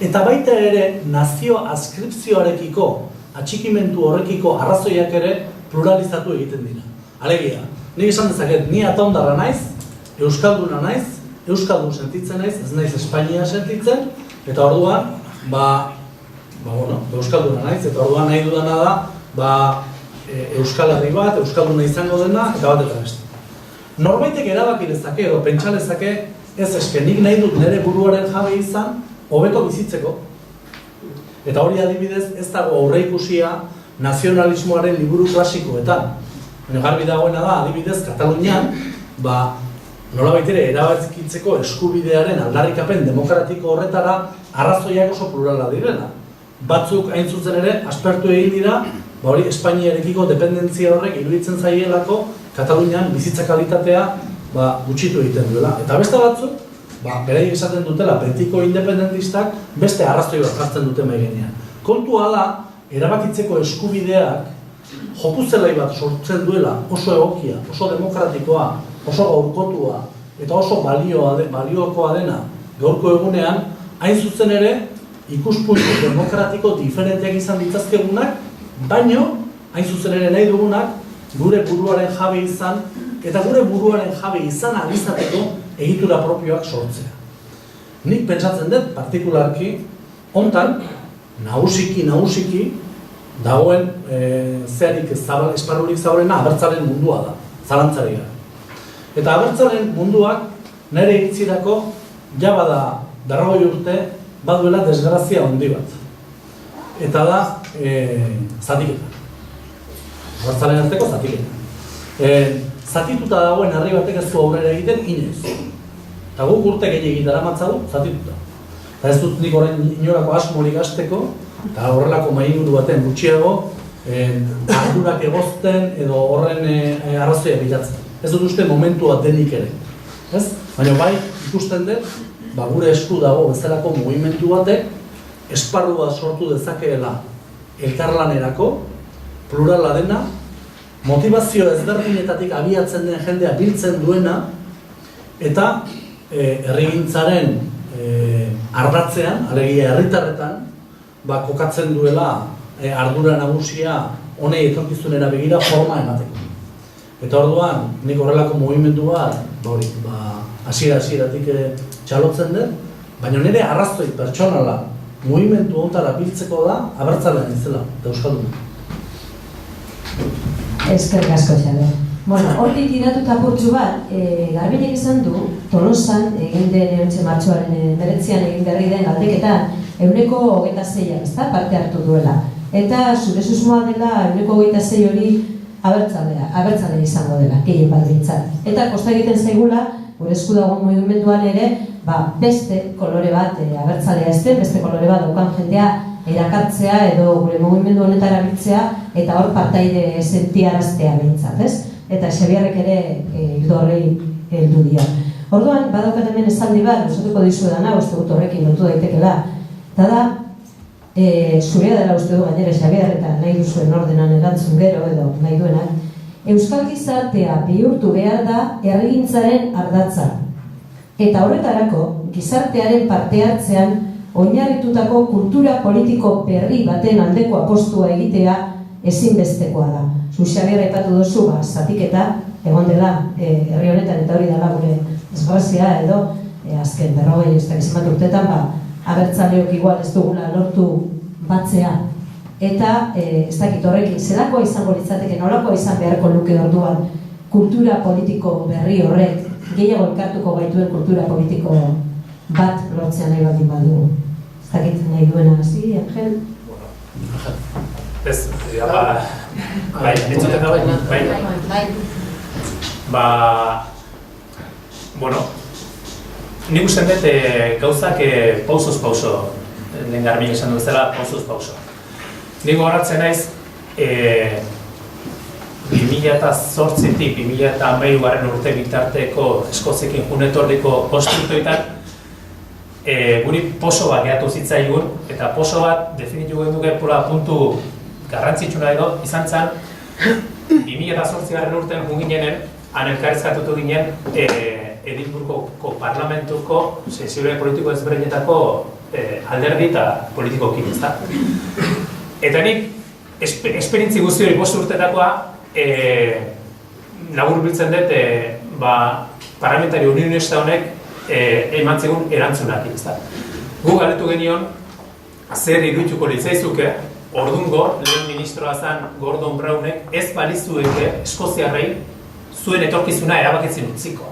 Eta baita ere, nazio askripzioarekiko, atxikimentu horrekiko arrazoiak ere pluralizatu egiten dira. Alegia, nik esan dezaket, ni ataundarra naiz, euskalduna naiz, euskaldun sentitzen naiz, ez naiz Espainia sentitzen, eta orduan, euskalduna naiz, eta orduan nahi dudana da, Euskal Herri bat, euskalduna izango dena, eta bat eta beste. Norbaitek erabaki lezake edo pentsa lezake, ez eske nik nahi dut nire buruaren jabe izan, hobeto bizitzeko. Eta hori adibidez ez dago aurreikusia nazionalismoaren liburu klasikoetan. Garbi dagoena da, adibidez, Katalunian, nolabait ere erabakitzeko eskubidearen aldarrikapen demokratiko horretara arrazoiak oso plurala direla. Batzuk hain zuzen ere aspertu egin dira, hori Espainiarekiko dependentzia horrek iruditzen zaielako Katalunian bizitza kalitatea gutxitu egiten duela. Eta beste batzuk, beraiek esaten dutela betiko independentistak beste arrazoi bat jartzen dute mahai gainean. Kontua da, erabakitzeko eskubideak jokuzelai bat sortzen duela oso egokia, oso demokratikoa, oso gaurkotua eta oso baliokoa dena gaurko egunean, hain zuzen ere ikuspuntu demokratiko diferenteak izan ditzazkegunak, baino hain zuzen ere nahi dugunak gure buruaren jabe izan eta gure buruaren jabe izan alizateko egitura propioak sortzea. Nik pentsatzen dut, partikularki, hontan, nagusiki dagoen zeharik esparrurik zabalena abertzalen mundua da, zalantzari gara. Eta abertzalen munduak nire iritzirako jabada 40 urte baduela desgrazia handi bat. Eta da zatiketa. Abertzalen arteko zatiketa. Zatituta dagoen herri batek ez du aurrera egiten inoiz. Eta guk urte gehiagik daramatzagu zatituta. Eta ez dut nik orain inorako asmorik hasteko, eta horrelako mahainguru baten gutxiago ardurak egozten edo horren arrazoia bilatzen. Ez dut uste momentua denik ere. Baina bai ikusten dut, gure esku dago bezalako mugimendu batek esparru bat sortu dezakeela elkarlanerako, plurala dena, motivazio ezberdinetatik abiatzen den jendea biltzen duena, eta herrigintzaren ardatzean, alegia herritarretan, kokatzen duela ardura nagusia honei etorkizunera begira forma emateko. Eta orduan, nik horrelako mugimendu bat, hasieratik txalotzen dut, baina nire arrazoi pertsonala mugimendu hontara biltzeko da, abertzalean izela, eta euskalduna. Eskerrik asko, Xabier. Hortik idatuta apurtxu bat, Garbinek izan du, Tolosan, egin den erontxe martxoaren 9an egin berri den galdeketan, 26%, ezta, parte hartu duela. Eta zure susmoa dela 26% hori abertzalea izango dela, gehien bat behintzat. Eta kosta egiten zaigula, gure esku dagoen mugimenduan ere, beste kolore bat abertzalea ez den, beste kolore bat daukan jendea erakartzea edo gure mugimendu honetara biltzea eta hor partaide sentiaraztea behintzat, ez? Eta Xabierrek ere hildo horrei heldu dio. Orduan, badaukat hemen esaldi bat, usatuko dizuedana, uste dut horrekin lotu daitekela. Eta da, zurea dela uste du gainera Xabier eta nahi duzuen ordenan erantzun gero edo nahi duenak, euskal gizartea bihurtu behar da herrigintzaren ardatza. Eta horretarako, gizartearen parte hartzean oinarritutako kultura politiko berri baten aldeko apostua egitea ezinbestekoa da. Zu Xabier aipatu duzu, zatiketa egon dela herri honetan eta hori dela gure desgrazia edo azken 40 urtetan abertzaleok igual ez dugula lortu batzea. Eta ez dakit horrekin zelakoa izango litzateke, nolakoa izan beharko luke orduan kultura politiko berri horrek gehiago elkartuko gaituen kultura politiko bat lortzea nahi baldin badugu. Ez dakit nahi duena hasi, Angel? Ez, bai, entzuten da bai. Nik usten dut gauzak pausoz pauso, lehen Garbinek esan du bezala, pausoz pauso. Nik gogoratzen naiz, 2008-tik 2013 urte bitarteko Eskoziakin junetorriko konstitutoetan guri poso bat gehatu zitzaigun, eta poso bat definitu gehen duke puntu garrantzitsuna edo izan zen 2008 urtean junginenen, han elkarrizkatutu ginen Edinburgoko parlamentuko sesiore politiko ezberdinetako alderdi eta politikokin, ezta? Eta nik esperientzi guzti hori 5 urtetakoa labur biltzen dut parlamentario unionista honek eman zigun erantzunak, ezta? Gu galdetu genion zer irudituko litzaizuke ordungo lehen ministroa zen Gordon Brownek ez balizueke Eskoziarrei zuen etorkizuna erabakitzen utziko.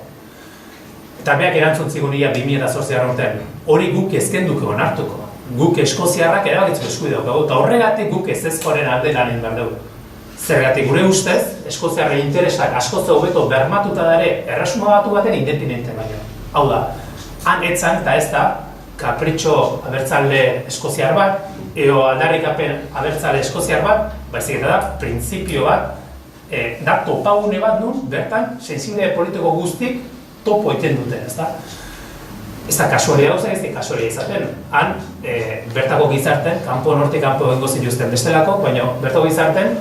Eta beak erantzun zigun ia 2008 urtean. Hori guk ezkenduke onartuko. Guk Eskoziarrak erabakitzeko eskubidea daukagu, eta horregatik guk ezezkoaren alde lanen behar dugu. Zergatik gure ustez, Eskoziarren interesak askoz hobeto bermatuta dare erresuma batu baten independente baino. Hau da, han etzan eta ez da kapritxo abertzale eskoziar bat, edo aldarrikapen abertzale eskoziar bat, baizik eta da, printzipio bat, da topagune bat nun, bertan, sensible politiko guztik topo egiten dute, ez da? ez da kasualia gauza, ez da kasualia izaten. Han, bertako gizarten, kanpo norte kanpo egingo zituzten bestelako, baina bertako gizarten,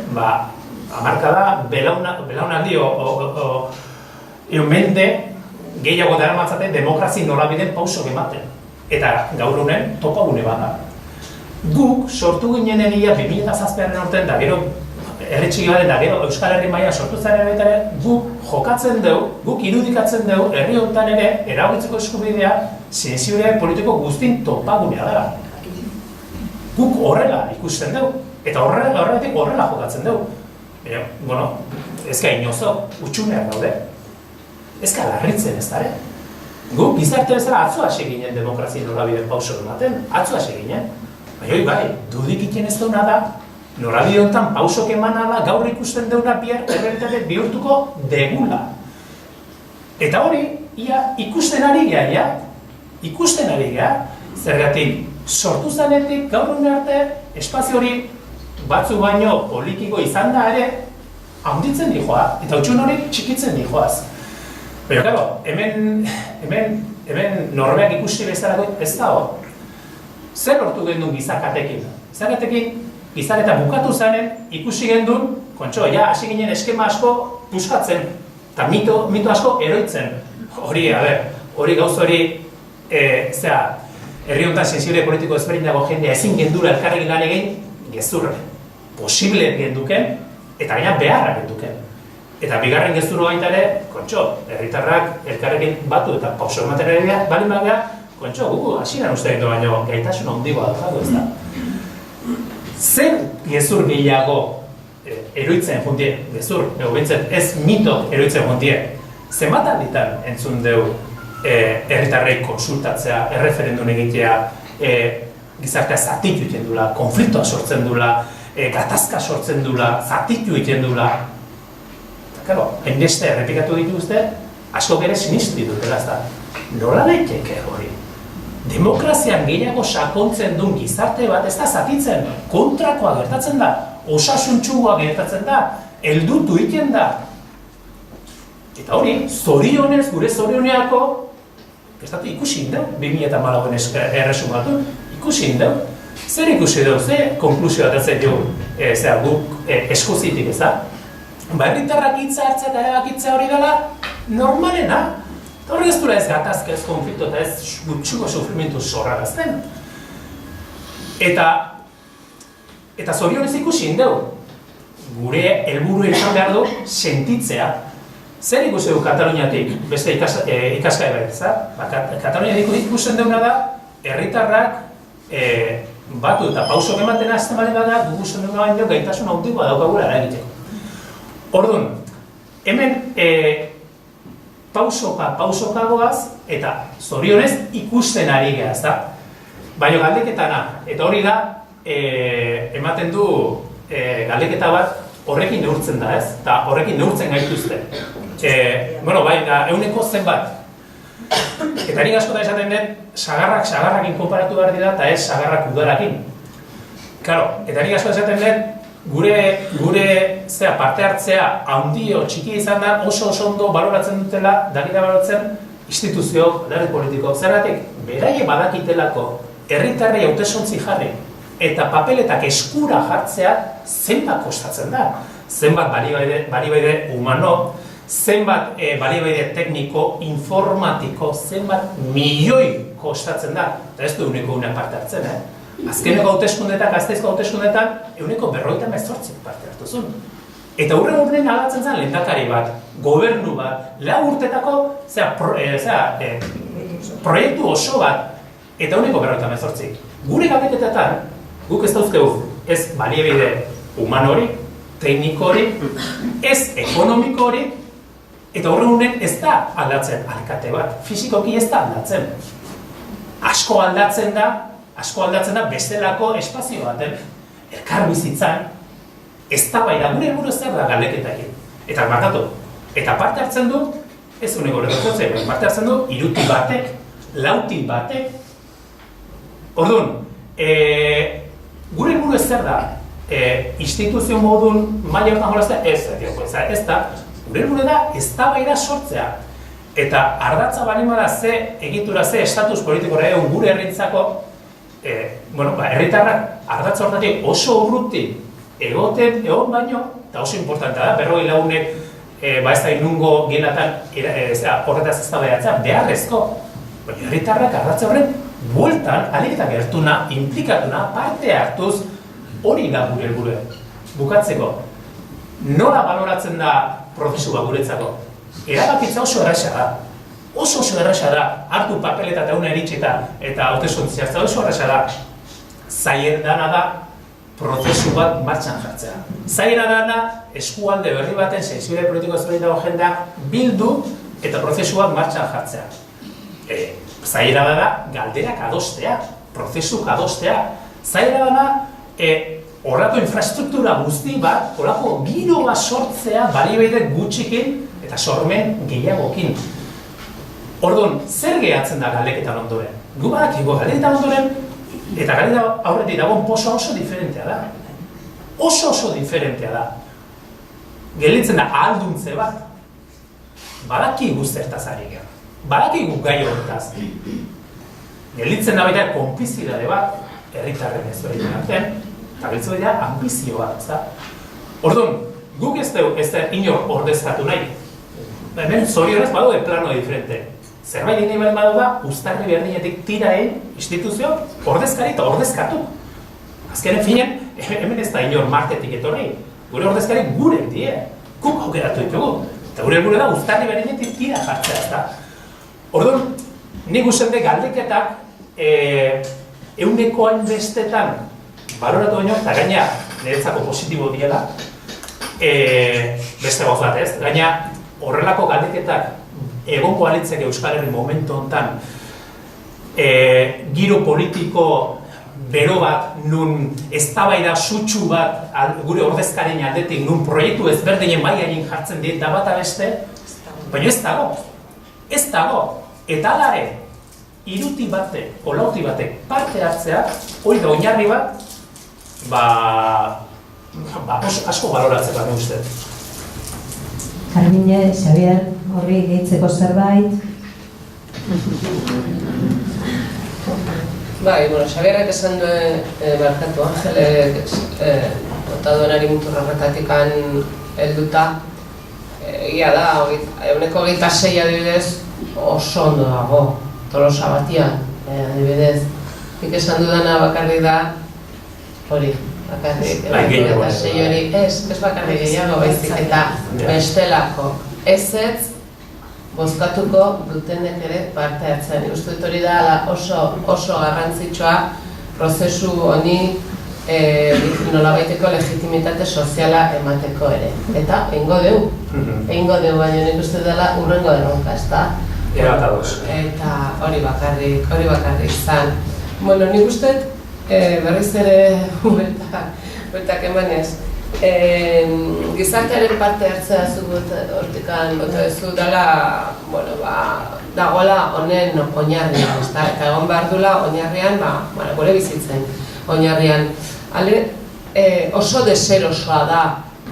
hamarkada, belaunaldi mende gehiago daramatzaten demokrazi norabideen pausok ematen. Eta gaur honen topagune bat da. Guk sortu ginen egia 2007 urtean da gero herritxiki garen da gero Euskal Herri mailan sortu zaren ere guk jokatzen dugu, guk irudikatzen dugu herri honetan ere erabakitzeko eskubidea sentsibilitate politiko guztin topagunea da. Guk horrela ikusten dugu eta horregatik horrela jokatzen dugu. Bueno, ez ga inozo, utxuneak daude. Ez ga larritzen ez dara. Guk gizarte bezala atzo hasi ginen demokrazia norabideen pausok ematen, atzo hasi ginen. Baina bai, dudik iten ez dauna da, norabide honetan pausok eman ala gaur ikusten deuna bihar errealitate bihurtuko degula. Eta hori, ia ikusten ari gea, ikusten ari gea, zergatik sortu zanetik gaur hone arte espazio hori batzu baino politikiko izan da ere handitzen dijoa, eta utxun hori txikitzen dijoaz. Baina, claro, hemen norbeak ikusi bezalako ez dago. Zer lortu gendun gizakatekin? Gizaketa bukatu zanen ikusi gendun, kontxo, hasi ginen eskema asko puskatzen, eta mito asko eroitzen. Hori gauz hori, herri honetan sensibilitate politiko ezberdin dago jendea ezin gendura elkarrekin lan egin, gezurre. Posible genduken, eta gaina beharra genduken. Eta bigarren gezurro baita ere, kontxo, herritarrak elkarrekin batu eta pauso ematen ere balin bagea, kontxo, gugu hasieran uste ditu baino gaitasun handigoa dago ez da. Zer gezur gehiago eroitzen juntie, gezur, ez mitok eroitzen juntie, zenbat alditan entzun dugu herritarrei konsultatzea, erreferendun egitea, gizartea zatitu egiten dula, konfliktoa sortzen dula, gatazka sortzen dula, zatitu egiten dula. Claro, hainbeste errepikatu dituzte, asko ere sinistu ditutela ez da. Nola daiteke hori? Demokrazian gehiago sakontzen duen gizarte bat ez da zatitzen, kontrakoa gertatzen da, osasuntxua gertatzen da, heldutu egiten da. Eta hori, zorionez, gure zorioneako, ikusi indeu, 2014 erresumatu, ikusi indeu. Zer ikusi dugu, ze konklusio atatzen dugu, guk eskozitik ez da? Herritarrak hitza hartzea eta erabakitzea hori dela normalena. Eta hori ez dura ez gatazka, ez konflikto eta ez gutxuko sufrimentu zorragazten. Eta zorionez ikusi indeu, gure helburu izan behar du sentitzea. Zer ikusi dugu Kataluniatik, beste ikaskai behar, ez da? Kataluniatik ikusten duguna da, herritarrak batu eta pausok ematen azten bali bada, gugusten duguna baino gaitasun hautikoa daukagula eragiteko. Orduan, hemen pausokagoaz eta zorionez ikusten ari geha, ez da? Baina galdeketana, eta hori da, ematen du galdeketa bat horrekin neurtzen da, ez? Eta horrekin neurtzen gaituzte. Euneko zenbat. Eta nik askotan esaten den, sagarrakin konparatu behar dira eta ez sagarrak udarakin. Claro, eta nik askotan esaten den, gure parte hartzea handio txiki izan da oso ondo baloratzen dutela, dakita baloratzen instituzioak, alderdi politikok. Zergatik, beraie badakitelako herritarrei hautesontzi jarri eta papeletak eskura jartzea zenbat kostatzen da. Zenbat baliabide humano, zenbat baliabide tekniko, informatiko, zenbat milioi kostatzen da. Eta ez du uneko unean parte hartzen, Azkeneko hauteskundeetan, Gasteizko hauteskundeetan, 58% parte hartu zuen. Eta urren aldatzen zen lehendakari bat, gobernu bat, 4 urtetako proiektu oso bat, eta 58%. Gure galdeketetan, guk ez dauzkegu ez baliabide humano hori, tekniko hori, ez ekonomiko hori, eta urren ez da aldatzen alkate bat, fizikoki ez da aldatzen. Asko aldatzen da bestelako espazio baten, elkar bizitzan, eztabaida gure helburu zer da galdeketekin. Eta markatu, eta parte hartzen du, ez uneko horretzen, parte hartzen du, iruti batek, lauti batek. Orduan, gure helburu zer da, instituzio modun maila hortan jolaztea, ez da, gure helburu da eztabaida sortzea. Eta ardatza baldin bada ze egitura ze estatus politikora gure herrintzako, herritarrak ardatza horretatik oso urruti egon baino, eta oso importantea da, 40 lagunek ez da inungo gelatan horretaz eztabaidatzea beharrezko. Baina herritarrak ardatza horren bueltan, aliketa gertuna, implikatuna, parte hartuz, hori da gure helburua. Bukatzeko, nola baloratzen da prozesua guretzako? Erabakitza oso erraza da. Oso erraza da, hartu papeleta eta una eritxeta eta hauteskuntzea oso erraza da. Zaila dana da prozesu bat martxan jartzea. Zaila dana eskualde berri baten sensibilitate politiko ezberdin dago jendea bildu eta prozesu bat martxan jartzea. Zaila dana galderak adostea, prozesuk adostea. Zaila dana horrako infrastruktura guzti bat, horrako giro bat sortzea baliabide gutxikin eta sormen gehiagokin. Orduan, zer gehatzen da galdeketan ondoren? Gu badakigu galdeketan ondoren, eta galdeketan aurretik dagoen posa oso diferentea da. Oso diferentea da. Gelditzen da ahalduntze bat. Badakigu zertaz ari gara. Badakigu gai horretaz. Gelditzen da baita konplizidade bat, herritarren ezberdinen artean, eta gelditzen da ambizio bat, ezta? Orduan, guk ez da inor ordezkatu nahi. Hemen zorionez badaude plano diferente. Zerbait nahi bat badauda, uztarri berdinetik tiraen instituzio ordezkari eta ordezkatu. Azkenen finen, hemen ez da inor marketik etorri. Gure ordezkari gure die. Guk aukeratu ditugu. Eta gure helburua da uztarri berdinetik tira jartzea, ezta? Orduan, nik uste dut galdeketak ehuneko hainbestetan baloratu baino, eta gaina niretzako positibo diela, beste gauz bat ez, gaina horrelako galdeketak egongo alitzek Euskal Herri momentu honetan giro politiko bero bat, nun eztabaida sutsu bat gure ordezkaren aldetik, nun proiektu ezberdinen mailain jartzen dit da bata beste, baina ez dago. Eta alare, hiruti batek, olauti batek parte hartzea, hori da oinarri bat, asko baloratzeko ane uste. Carmine, Xavier, horri gehitzeko zerbait? Xavierrek esan duen barkatu Angelek bota duenari muturra horretatikan helduta, egia da, 26 adibidez oso ondo dago, Tolosa batian, adibidez. Nik esan dudana bakarrik da, hori, bakarrik, eta sei hori, ez bakarrik gehiago baizik eta bestelako. Ez bozkatuko dutenek ere parte hartzen. Uste dut hori da oso garrantzitsua prozesu honi nolabaiteko legitimitate soziala emateko ere. Eta egingo dugu, baina nik uste dela urrengo erronka, ez da? Eta hori bakarrik zan. Bueno, nik uste berriz ere bueltak emanez. Gizartearen parte hartzea zugut hortikan bota duzu dela, dagoela honen oinarrian, eta egon behar dula oinarrian, gure bizitzen oinarrian. Oso deserosoa da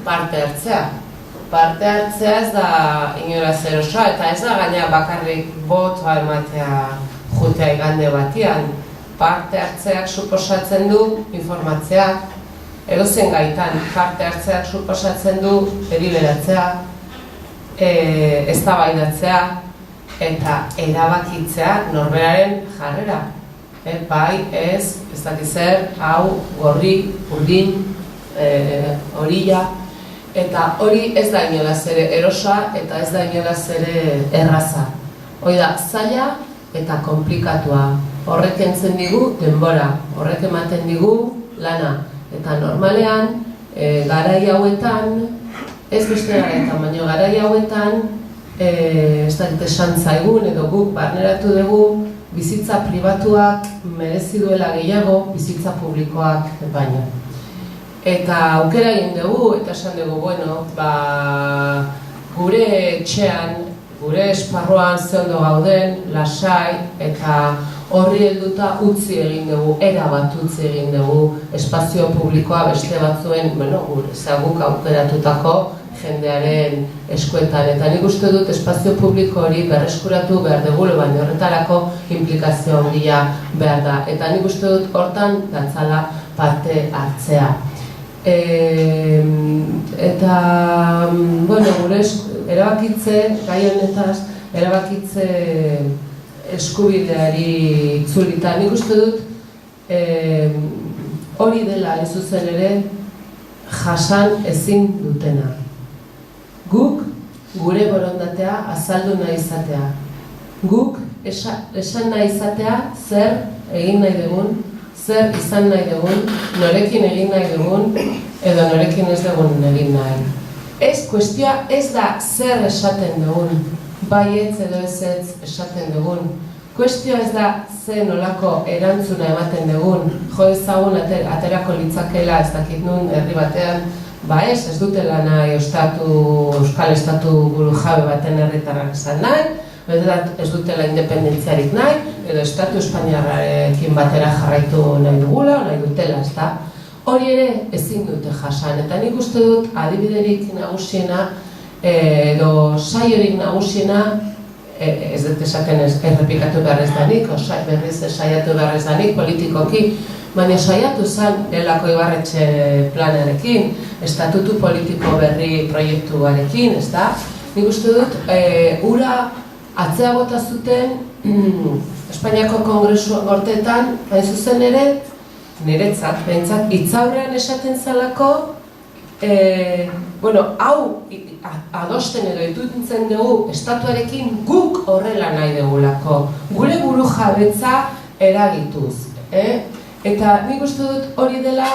parte hartzea. Parte hartzea ez da inora zerosoa, eta ez da gaina bakarrik botoa ematea jutea igande batian. Parte hartzeak suposatzen du informatzeak, edozein gaitan parte hartzeak suposatzen du deliberatzea, eztabaidatzea eta erabakitzea norberaren jarrera. Bai, ez dakit zer, hau, gorri, urdin, horila, eta hori ez da inolaz ere erosa eta ez da inolaz ere erraza. Hori da, zaila eta komplikatua. Horrek entzen digu denbora, horrek ematen digu lana. Eta normalean, garai hauetan, ez beste garaetan, baina garai hauetan, ez dakit esan zaigun edo guk barneratu dugu, bizitza pribatuak merezi duela gehiago bizitza publikoak baina. Eta aukera egin dugu, eta esan dugu, gure etxean, gure esparruan ze ondo gauden, lasai, eta horri helduta utzi egin dugu, erabat utzi egin dugu espazio publikoa beste batzuen, guk aukeratutako jendearen eskuetan. Eta nik uste dut espazio publiko hori berreskuratu behar dugula, baina horretarako implikazio handia behar da. Eta nik uste dut hortan datzala parte hartzea. Eta, bueno, gure erabakitze, gai honetaz, erabakitze eskubideari itzulita. Nik uste dut hori dela hain zuzen ere jasan ezin dutena. Guk gure borondatea azaldu nahi izatea. Guk esan nahi izatea zer egin nahi dugun, zer izan nahi dugun, norekin egin nahi dugun, edo norekin ez dugun egin nahi. Kuestioa ez da zer esaten dugun, baietz edo ezetz esaten dugun. Kuestioa ez da ze nolako erantzuna ematen dugun, jo ezagun aterako litzakela ez dakit nun herri batean, ez dutela nahi Euskal Estatu buru jabe baten herritarrak izan nahi, ez dutela independentziarik nahi, edo Estatu Espainiarrarekin batera jarraitu nahi dugula, nahi dutela, ez da. Hori ere ezin dute jasan, eta nik uste dut adibiderik nagusiena, edo saiorik nagusiena, ez dut esaten errepikatu behar ez danik, berriz saiatu behar ez danik politikoki, baina saiatu zen Elako Ibarretxe planarekin, estatutu politiko berri proiektuarekin, ez da? Nik uste dut, ura atzea bota zuten Espainiako Kongresu gorteetan, hain zuzen ere, niretzat, behintzat, hitzaurrean esaten zelako, hau adosten edo itutzen dugu estatuarekin guk horrela nahi dugulako, gure buru jabetza eragituz. Eta nik uste dut hori dela,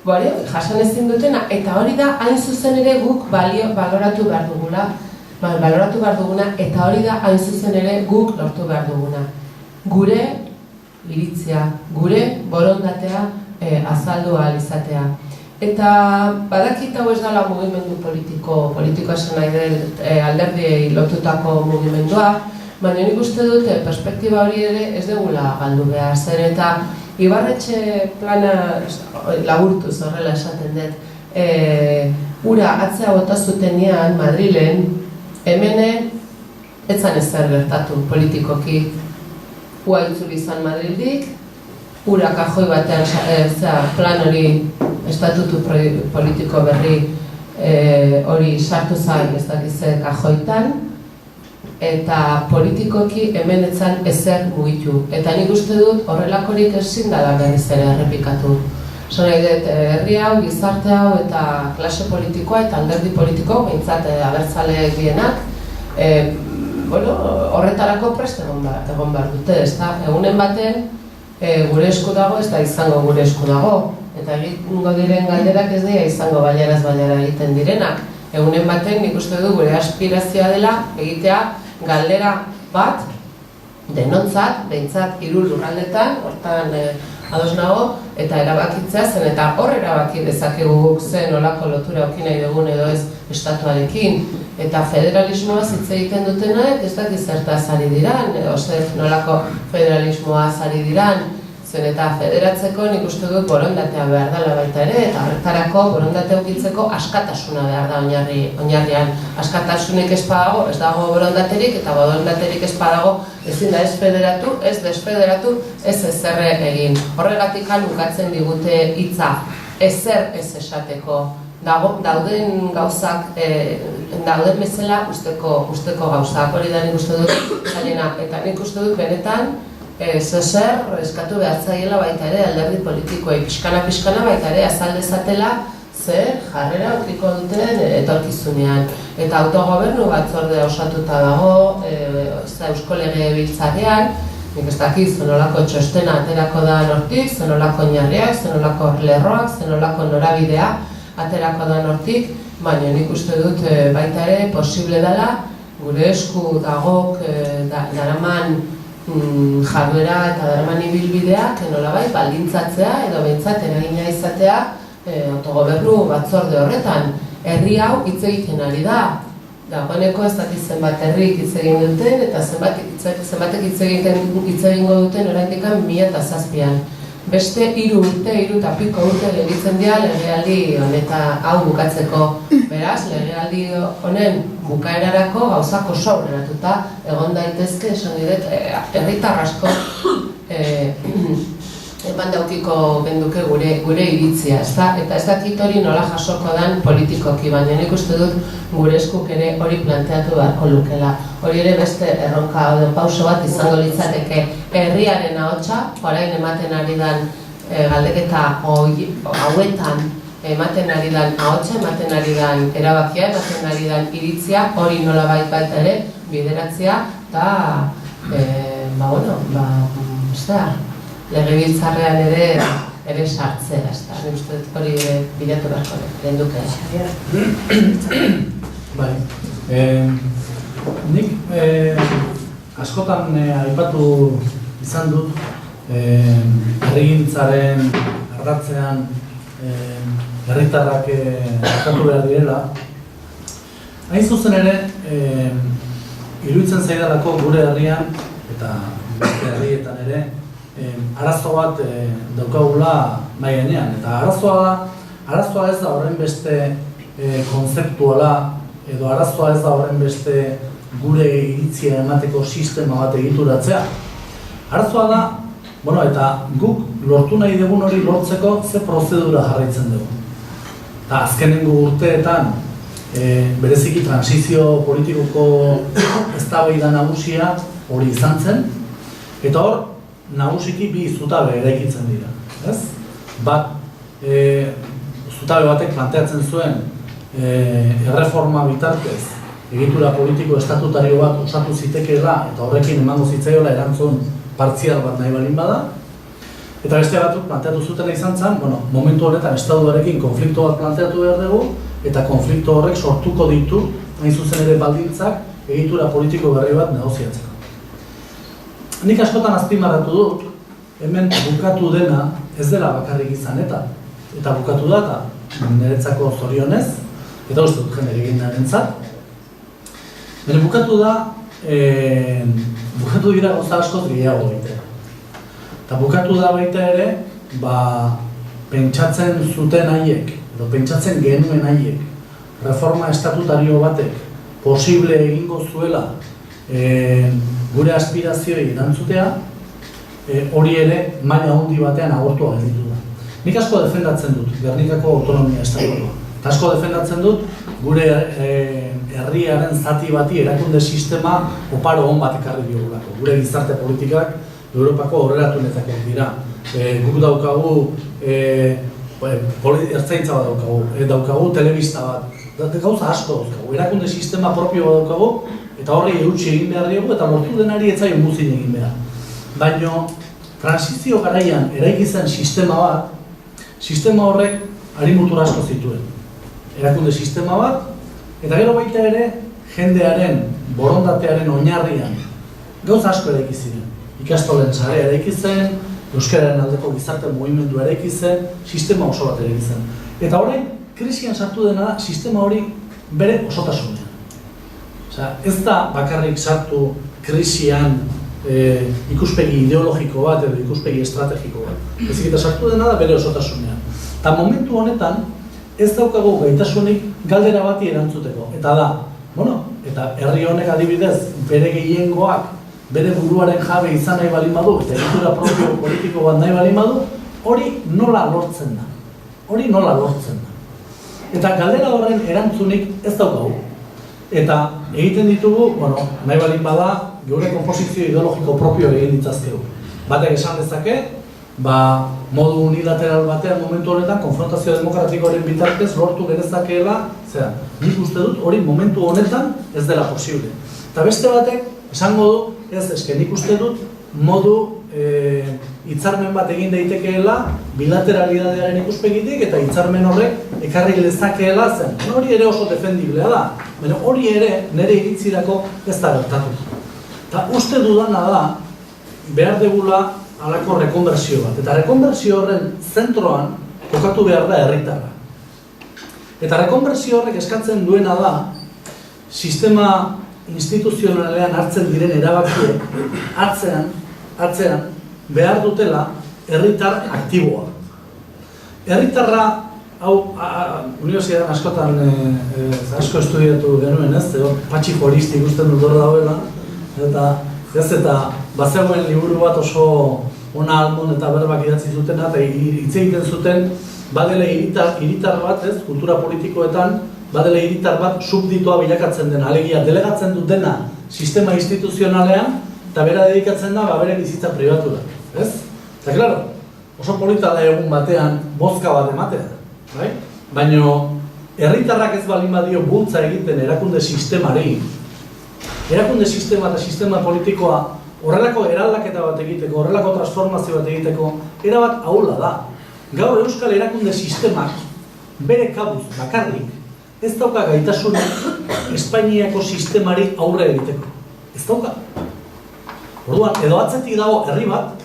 jasan ezin dutena, eta hori da hain zuzen ere guk baloratu behar duguna, eta hori da hain zuzen ere guk lortu behar duguna. Gure iritzia, gure borondatea azaldu ahal izatea. Eta badakit hau ez dela mugimendu politikoa esan nahi dut alderdiei lotutako mugimendua, baina nik uste dut perspektiba hori ere ez dugula galdu behar zer, eta Ibarretxe plana laburtuz horrela esaten dut, ura atzea bota zutenean Madrilen, hemen etzan ezer gertatu politikoki, ua itzuli izan Madrildik, ura kajoi batean plan hori estatutu politiko berri hori sartu zain ez dakize kajoitan, eta politikoki hemen etzan ezer mugitu. Eta nik uste dut horrelakorik ezin dela berriz ere errepikatu. Zora idet, herri hau, gizarte hau eta klase politikoa eta alderdi politiko, behintzat abertzaleak dienak, horretarako prest egon behar dute, ez da? Egunen baten gure esku dago ez da izango gure esku dago. Eta egingo diren galderak ez dira izango baiaraz baiara egiten direnak. Egunen baten nik uste du gure aspirazioa dela egitea galdera bat denontzat, behintzat 3 lurraldetan, hortan ados nago, eta erabakitzea zen, eta hor erabaki dezakegu guk zen nolako lotura auki nahi dugun edo ez estatuarekin. Eta federalismoa hitz egiten dutenak ez dakit zertaz ari diran, edo nolako federalismoa ari diran, zen eta federatzeko nik uste dut borondatea behar dela baita ere, eta horretarako borondatea ukitzeko askatasuna behar da oinarrian. Askatasunik ez badago, ez dago borondaterik, eta borondaterik ez badago ezin da ez federatu, ez desfederatu, ez ezerre egin. Horregatik ukatzen digute hitza, ezer ez esateko. Dauden gauzak, dauden bezala usteko gauzak, hori da nik uste dut zailena, eta nik uste dut benetan zezer eskatu behartzaiela baita ere alderdi politikoei, pixkana baita ere azaldezatela zer jarrera aurkiko duten etorkizunean. Eta autogobernu batzordea osatuta dago, Eusko Legebiltzarrean, nik ez dakiz zenolako txostena aterako da hortik, zenolako oinarriak, zenolako lerroak, zenolako norabidea aterako da hortik, baina nik uste dut baita ere posible dela gure esku dagok daraman jarduera eta daraman ibilbideak nolabait baldintzatzea edo behintzat eragina izatea autogobernu batzorde horretan. Herri hau hitz egiten ari da. Dagoeneko ez dakit zenbat herrik hitz egin duten eta zenbatek hitz egingo duten oraindik 2007an. beste 3 urte, 3 eta piko urte gelditzen dira legealdi honeta hau bukatzeko. Beraz, legealdi honen bukaerarako gauzako aurreratuta egon daitezke, esan diret, herritar asko eman daukiko benduke gure iritzia, ezta? Eta ez dakit hori nola jasoko dan politikoki, baina nik uste dut gure eskuk ere hori planteatu beharko lukela. Hori ere beste erronka pauso bat izango litzateke herriaren ahotsa, orain ematen ari dan galdeketa hauetan ematen ari dan ahotsa, ematen ari dan erabakia, ematen ari dan iritzia, hori nola baita ere bideratzea, eta, legebiltzarrean ere sartzea, ezta. Nik uste dut hori bilatu beharko lehen duke. Bai. Nik askotan aipatu izan dut herrigintzaren ardatzean herritarrak hartatu behar direla. Hain zuzen ere, iruditzen zaidalako gure herrian eta beste herrietan ere arazo bat daukagula mahai gainean. Eta arazoa ez da horren beste konzeptuala edo arazoa ez da horren beste gure iritzia emateko sistema bat egituratzea. Arazoa da, eta guk lortu nahi dugun hori lortzeko ze prozedura jarraitzen dugu. Eta azkenengo urteetan bereziki transizio politikoko eztabaida nagusia hori izan zen, eta hor nagusiki bi zutabe eraikitzen dira. Bat, zutabe batek planteatzen zuen erreforma bitartez egitura politiko estatutario bat osatu zitekeela eta horrekin emango zitzaiola erantzun partzial bat nahi balin bada. Eta beste batzuk planteatu zutela izan zen, momentu honetan estatuarekin konflikto bat planteatu behar dugu eta konflikto horrek sortuko ditu, hain zuzen ere baldintzak, egitura politiko berri bat negoziatzeko. Nik askotan azpimarratu dut, hemen bukatu dena ez dela bakarrik izan eta bukatu da eta niretzako zorionez, eta uste dut jende egindarentzat. Bene bukatu dira gauza askoz gehiago baita. Eta bukatu da baita ere, pentsatzen zuten haiek, edo pentsatzen genuen haiek, reforma estatutario batek posible egingo zuela gure aspirazioei erantzutea, hori ere maila handi batean agortua gelditu da. Nik asko defendatzen dut Gernikako autonomia estatutua. Eta asko defendatzen dut gure herriaren zati bati erakunde sistema oparo on bat ekarri diogulako. Gure gizarte politikak Europako aurreratunetakoak dira. Guk daukagu ertzaintza bat daukagu telebista bat, gauza asko daukagu, erakunde sistema propio bat daukagu, eta horri eutsi egin behar diogu eta lortu denari ez zaio muzin egin behar. Baina, transizio garaian eraiki zen sistema horrek harimutur asko zituen. Erakunde sistema bat, eta gero baita ere, jendearen, borondatearen oinarrian, gauza asko eraiki ziren. Ikastolen sarea eraiki zen, euskararen aldeko gizarte mugimendu eraiki zen, sistema oso bat eraiki zen. Eta horrein, krisian sartu dena da, sistema hori bere osotasunean. Ez da bakarrik sartu krisian ikuspegi ideologiko bat edo ikuspegi estrategiko bat. Ezik eta sartu dena da bere osotasunean. Eta momentu honetan ez daukagu gaitasunik galdera bati erantzuteko. Eta da, eta herri honek adibidez bere gehiengoak bere buruaren jabe izan nahi balin badu eta egitura propio politiko bat nahi balin badu, hori nola lortzen da. Eta galdera horren erantzunik ez daukagu. Eta egiten ditugu, nahi balin bada, geure konposizio ideologiko propio egin ditzazkegu. Batek esan dezake, modu unilateral batean momentu honetan, konfrontazio demokratikoaren bitartez lortu genezakeela, nik uste dut hori momentu honetan ez dela posible. Eta beste batek, esango du, nik uste dut modu hitzarmen bat egin daitekeela bilateralidadearen ikuspegitik eta hitzarmen horrek ekarri lezakeela zen. Hori ere oso defendiblea da, baina hori ere nire iritzirako ez da gertatu. Eta uste dudana da behar degula halako rekonbertsio bat. Eta rekonbertsio horren zentroan kokatu behar da herritarra. Eta rekonbertsio horrek eskatzen duena da sistema instituzionalean hartzen diren erabakiek atzean behar dutela herritar aktiboa. Herritarra, hau, unibertsitatean askotan asko estudiatu genuen, ez? Patxi Joristi ikusten dut hor dauela, eta bazegoen liburu bat oso ona almon eta berbak idatzi zutena, eta hitz egiten zuten, badele hiritar bat, ez? Kultura politikoetan, badele hiritar bat subditoa bilakatzen dena, alegia delegatzen dut dena sistema instituzionalean, eta bera dedikatzen da bere bizitza pribatura, ez? Eta, klaro, oso polita da egun batean bozka bat ematea, bai? Baina, herritarrak ez balin badio bultza egiten erakunde sistemari, erakunde sistema eta sistema politikoa horrelako eraldaketa bat egiteko, horrelako transformazio bat egiteko, erabat ahula da. Gaur euskal erakunde sistemak bere kabuz bakarrik ez dauka gaitasunik Espainiako sistemari aurre egiteko. Ez dauka. Orduan, edo atzetik dago herri bat,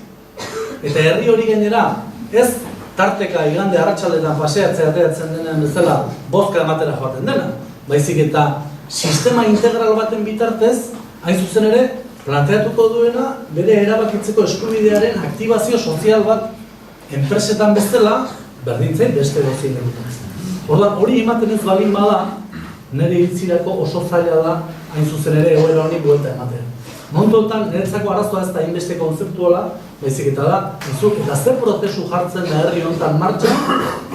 eta herri hori gainera ez tarteka igande arratsaldetan paseatzea ateratzen denean bezala bozka ematera joaten dena, baizik eta sistema integral baten bitartez, hain zuzen ere, planteatuko duena bere erabakitzeko eskubidearen aktibazio sozial bat enpresetan bezala berdintzen beste gozien egutan. Orduan, hori ematen ez balin bada, nire iritzirako oso zaila da hain zuzen ere egoera honi buelta ematea. Montotan, niretzako arazoa ez da inbeste konzeptuala, baizik eta da, eta zer prozesu jartzen da herri honetan martxan,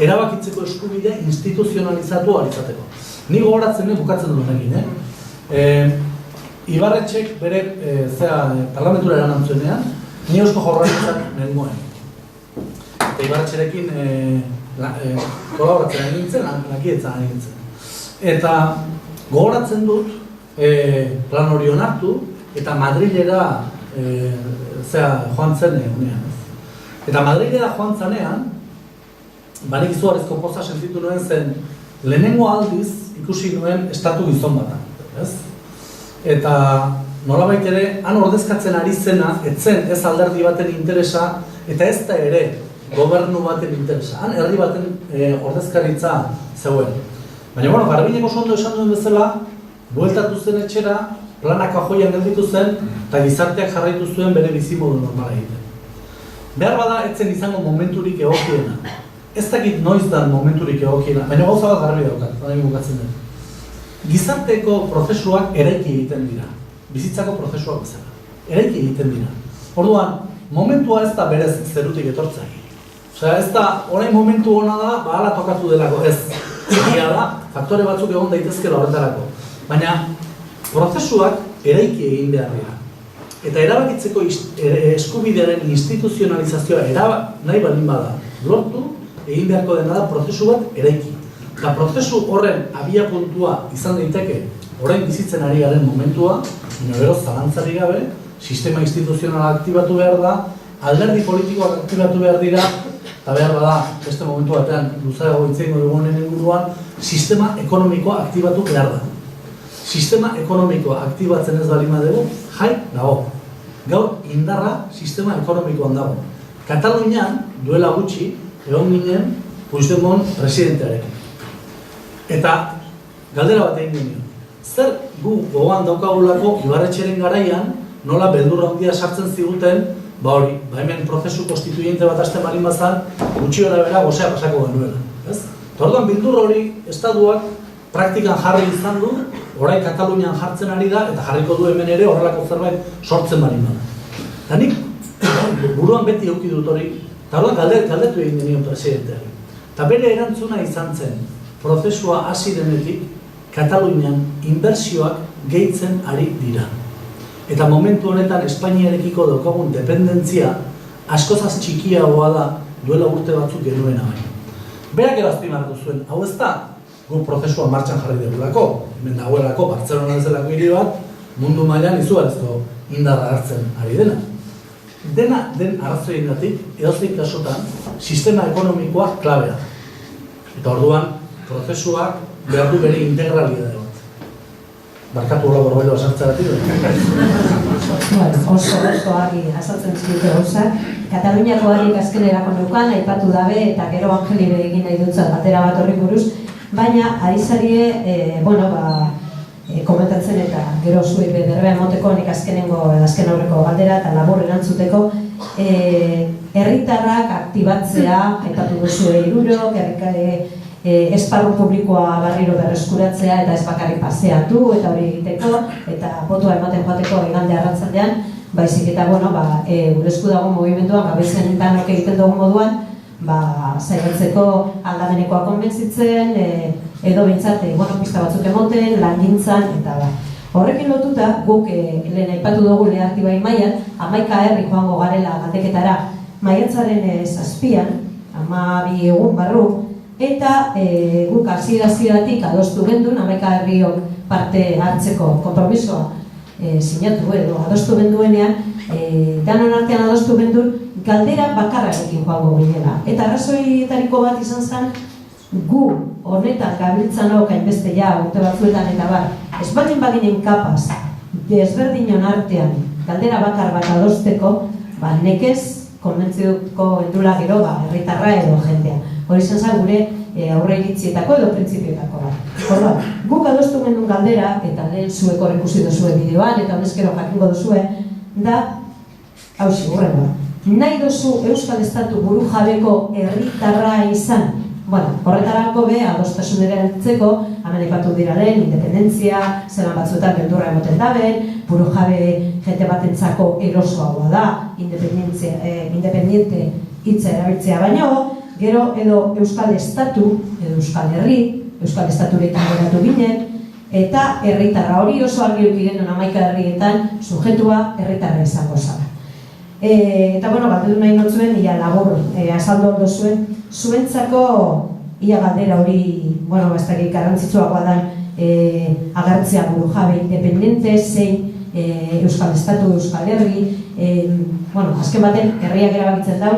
erabakitzeko eskubidea instituzionalizatu izateko. Ni gogoratzen bukatzen dut egin, Ibarretxek bere parlamentura eranantzuenean, ni Eusko Jaurlaritzak nengoen. Eta Ibarretxerekin kolaboratzen ari nintzen, lakietzan ari nintzen. Eta gogoratzen dut plan hori onartu, eta Madrilera joan zen egunean. Eta Madrilera joan zanean, barik izugarrizko poza sentitu nuen zen, lehenengo aldiz ikusi nuen estatu gizon batan, ez? Eta nolabait ere, han ordezkatzen ari zena, etzen ez alderdi baten interesa, eta ez da ere gobernu baten interesa. Han herri baten ordezkaritza zegoen. Baina, bueno, Garbiñek oso ondo esan duen bezala, bueltatu zen etxera, planak kajoian gelditu zen, eta gizarteak jarraitu zuen bere bizimodu normala egiten. Behar bada, etzen izango momenturik egokiena. Ez dakit noiz da momenturik egokiena, baina gauza bat garbi daukat, nahi bukatzen den. Gizarteko prozesuak eraiki egiten dira. Bizitzako prozesuak bezala. Eraiki egiten dira. Orduan, momentua ez da berez zerutik etortzea. Osea, ez da, orain momentu hona da, hala tokatu delako, ez. Egia da, faktore batzuk egon daitezkela horretarako. Baina, prozesuak eraiki egin behar dira. Eta erabakitzeko eskubidearen instituzionalizazioa nahi balin bada lortu, egin beharko dena da prozesu bat eraiki. Eta prozesu horren abia puntua izan daiteke orain bizitzen ari garen momentua, gero zalantzari gabe, sistema instituzionala aktibatu behar da, alderdi politikoak aktibatu behar dira, eta behar bada, beste momentu batean, luzago hitzeingo dugunen inguruan, sistema ekonomikoa aktibatu behar da. Sistema ekonomikoa aktibatzen ez balima dugu, jai dago. Gaur indarra sistema ekonomikoan dago. Katalunian, duela gutxi, egon ginen Puigdemont presidentearekin. Eta galdera bat egin genio. Zer gu gogoan daukagulako Ibarretxeren garaian, nola beldurra handia sartzen ziguten, hori, hemen prozesu konstituyente bat hasten balin bazan, gutxi gara bera gozea pasako genuela. Orduan bildur hori estatuak praktikan jarri izan du, orain Katalunian jartzen ari da, eta jarriko du hemen ere horrelako zerbait sortzen balin bada. Eta nik buruan beti eduki dut hori, eta orduan galdetu egin genion presidenteari. Eta bere erantzuna izan zen, prozesua hasi denetik, Katalunian inbertsioak gehitzen ari dira. Eta momentu honetan Espainiarekiko daukagun dependentzia askozaz txikiagoa da duela urte batzuk genuena baina. Berak erazpimarratu zuen, hau ez da, gu prozesua martxan jarri dugulako, hemen dagoelako, Bartzelona bezalako hiri bat, mundu mailan izugarrizko indarra hartzen ari dena. Dena den arrazoiengatik, edozein kasutan, sistema ekonomikoa klabea. Eta orduan, prozesuak behar du bere integralidade bat. Barkatu hola borbailo asartzaratik. Oso argi azaltzen zirute gauzak. Kataluniako harrik azkenerako neukan, aipatu dabe, eta gero Angelire egin nahi dutzat batera bat horri buruz, baina ari zarie, komentatzen eta gero zuei berba emoteko nik azken aurreko galdera eta labur erantzuteko herritarrak aktibatzea, aipatu duzu hirurok, esparru publikoa berriro berreskuratzea eta ez bakarrik paseatu eta hori egiteko eta botoa ematen joateko igande arratsaldean, baizik eta gure esku dago mugimenduan gabezen danok egiten dugun moduan saiatzeko aldamenekoa konbentzitzen edo behintzat pista batzuk emoten, langintzan eta horrekin lotuta guk lehen aipatu dugu Lehartibai mailan 11 herri joango garela galdeketara maiatzaren 7an 12 egun barru eta guk hasieratik adostu gendun 11 herriok parte hartzeko konpromisoa sinatu edo adostu genduenean danon artean adostu gendun galdera bakarrarekin joango ginela. Eta arrazoietariko bat izan zen gu honetan gabiltzanok hainbeste urte batzuetan eta ez baldin baginen kapaz desberdinon artean galdera bakar bat adosteko nekez konbentzituko gendula gero herritarra edo jendea. Hori izan zen gure aurre iritzietako edo printzipioetako bat. Orduan, guk adostu gendun galdera eta lehen zuek hor ikusi duzue bideoan eta honezkero jakingo duzue da hausi hurrengoa. Nahi duzu Euskal Estatu burujabeko herritarra izan? Horretarako adostasunera heltzeko, hemen aipatu dira lehen, independentzia, zelan batzuetan beldurra emoten daben, burujabe jende batentzako erosoagoa da, independiente hitza erabiltzea baino, gero edo Euskal Estatu, edo Euskal Herri, Euskal Estaturekin geratu ginen, eta herritarra hori oso argi eduki genuen 11 herrietan sujetua herritarra izango zara. Eta galdetu nahi notzuen, ia labur azaldu ondo zuen, zuentzako ia galdera hori, ez dakit garrantzitsuagoa da agertzea burujabe independente, zein Euskal Estatu, Euskal Herri, azken baten herriak erabakitzen dau,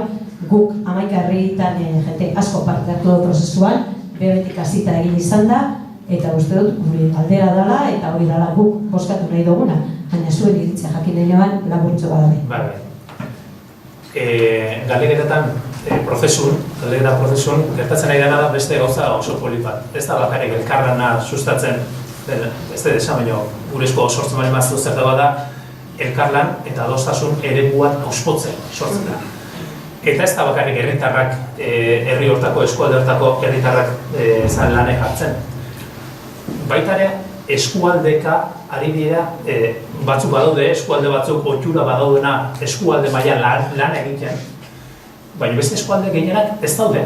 guk 11 herrietan jente asko parte hartu du prozesuan, bebetik hasita egin izan da, eta uste dut gure galdera dela eta hori dela guk boskatu nahi duguna, baina zuen iritzia jakin denean laburtxo badabe. Galdeketetan prozesuen gertatzen nahi dena da beste gauza oso polit bat. Ez da bakarrik elkarlana sustatzen, ez da desan baino gurezko sortzen bali maztu zer dago da elkarlan eta adostasun eremuan auspotzen sortzen da. Eta ez da bakarrik herritarrak, herri hortako, eskualde hortako herritarrak lanek hartzen. Baita ere, eskualdeka ari dira batzuk badaude, eskualde batzuk ohitura badaudena eskualde mailan lan egiten, baina beste eskualde gehienak ez daude.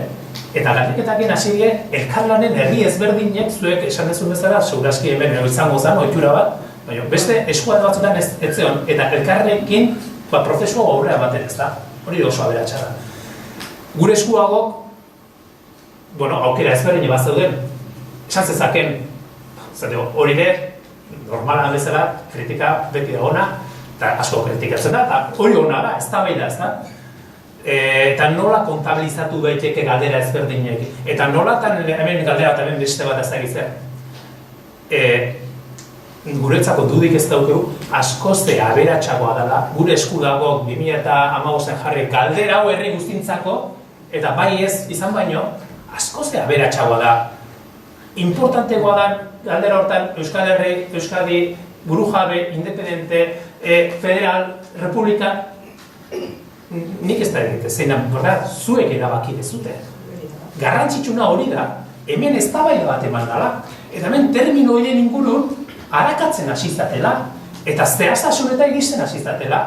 Eta galdeketakin hasi die elkarlanen herri ezberdinek zuek esan dezun bezala, segurazki hemen izango zen ohitura bat, baina beste eskualde batzutan ez zeon, eta elkarrekin prozesua aurrera baten ez da. Hori oso aberatsa da. Gure eskuagok, aukera ezberdin bat zeuden, esan zezaken, hori ere, normalan bezala, kritika beti da ona, eta asko kritikatzen da, eta hori ona da, ez da behi da, ez da. Eta nola kontabilizatu daiteke galdera ezberdinek, eta nola hemen galdera eta hemen beste bat ez da egizea. Guretzako dudik ez daukeu, askoze aberatsagoa dela, gure esku dago 2015 jarri galdera hau herri guztintzako, eta bai ez izan baino, askoze aberatsagoa da. Importantegoa da galdera hortan Euskal Herri, Euskadi, burujabe, independente, federal, republika, nik ez da egite, zeinan, zuek erabaki dezute. Garrantzitsuna hori da, hemen eztabaida bat eman dela, eta hemen termino horien ingurun arakatzen hasizatela, eta zehaztasun eta iristen hasizatela.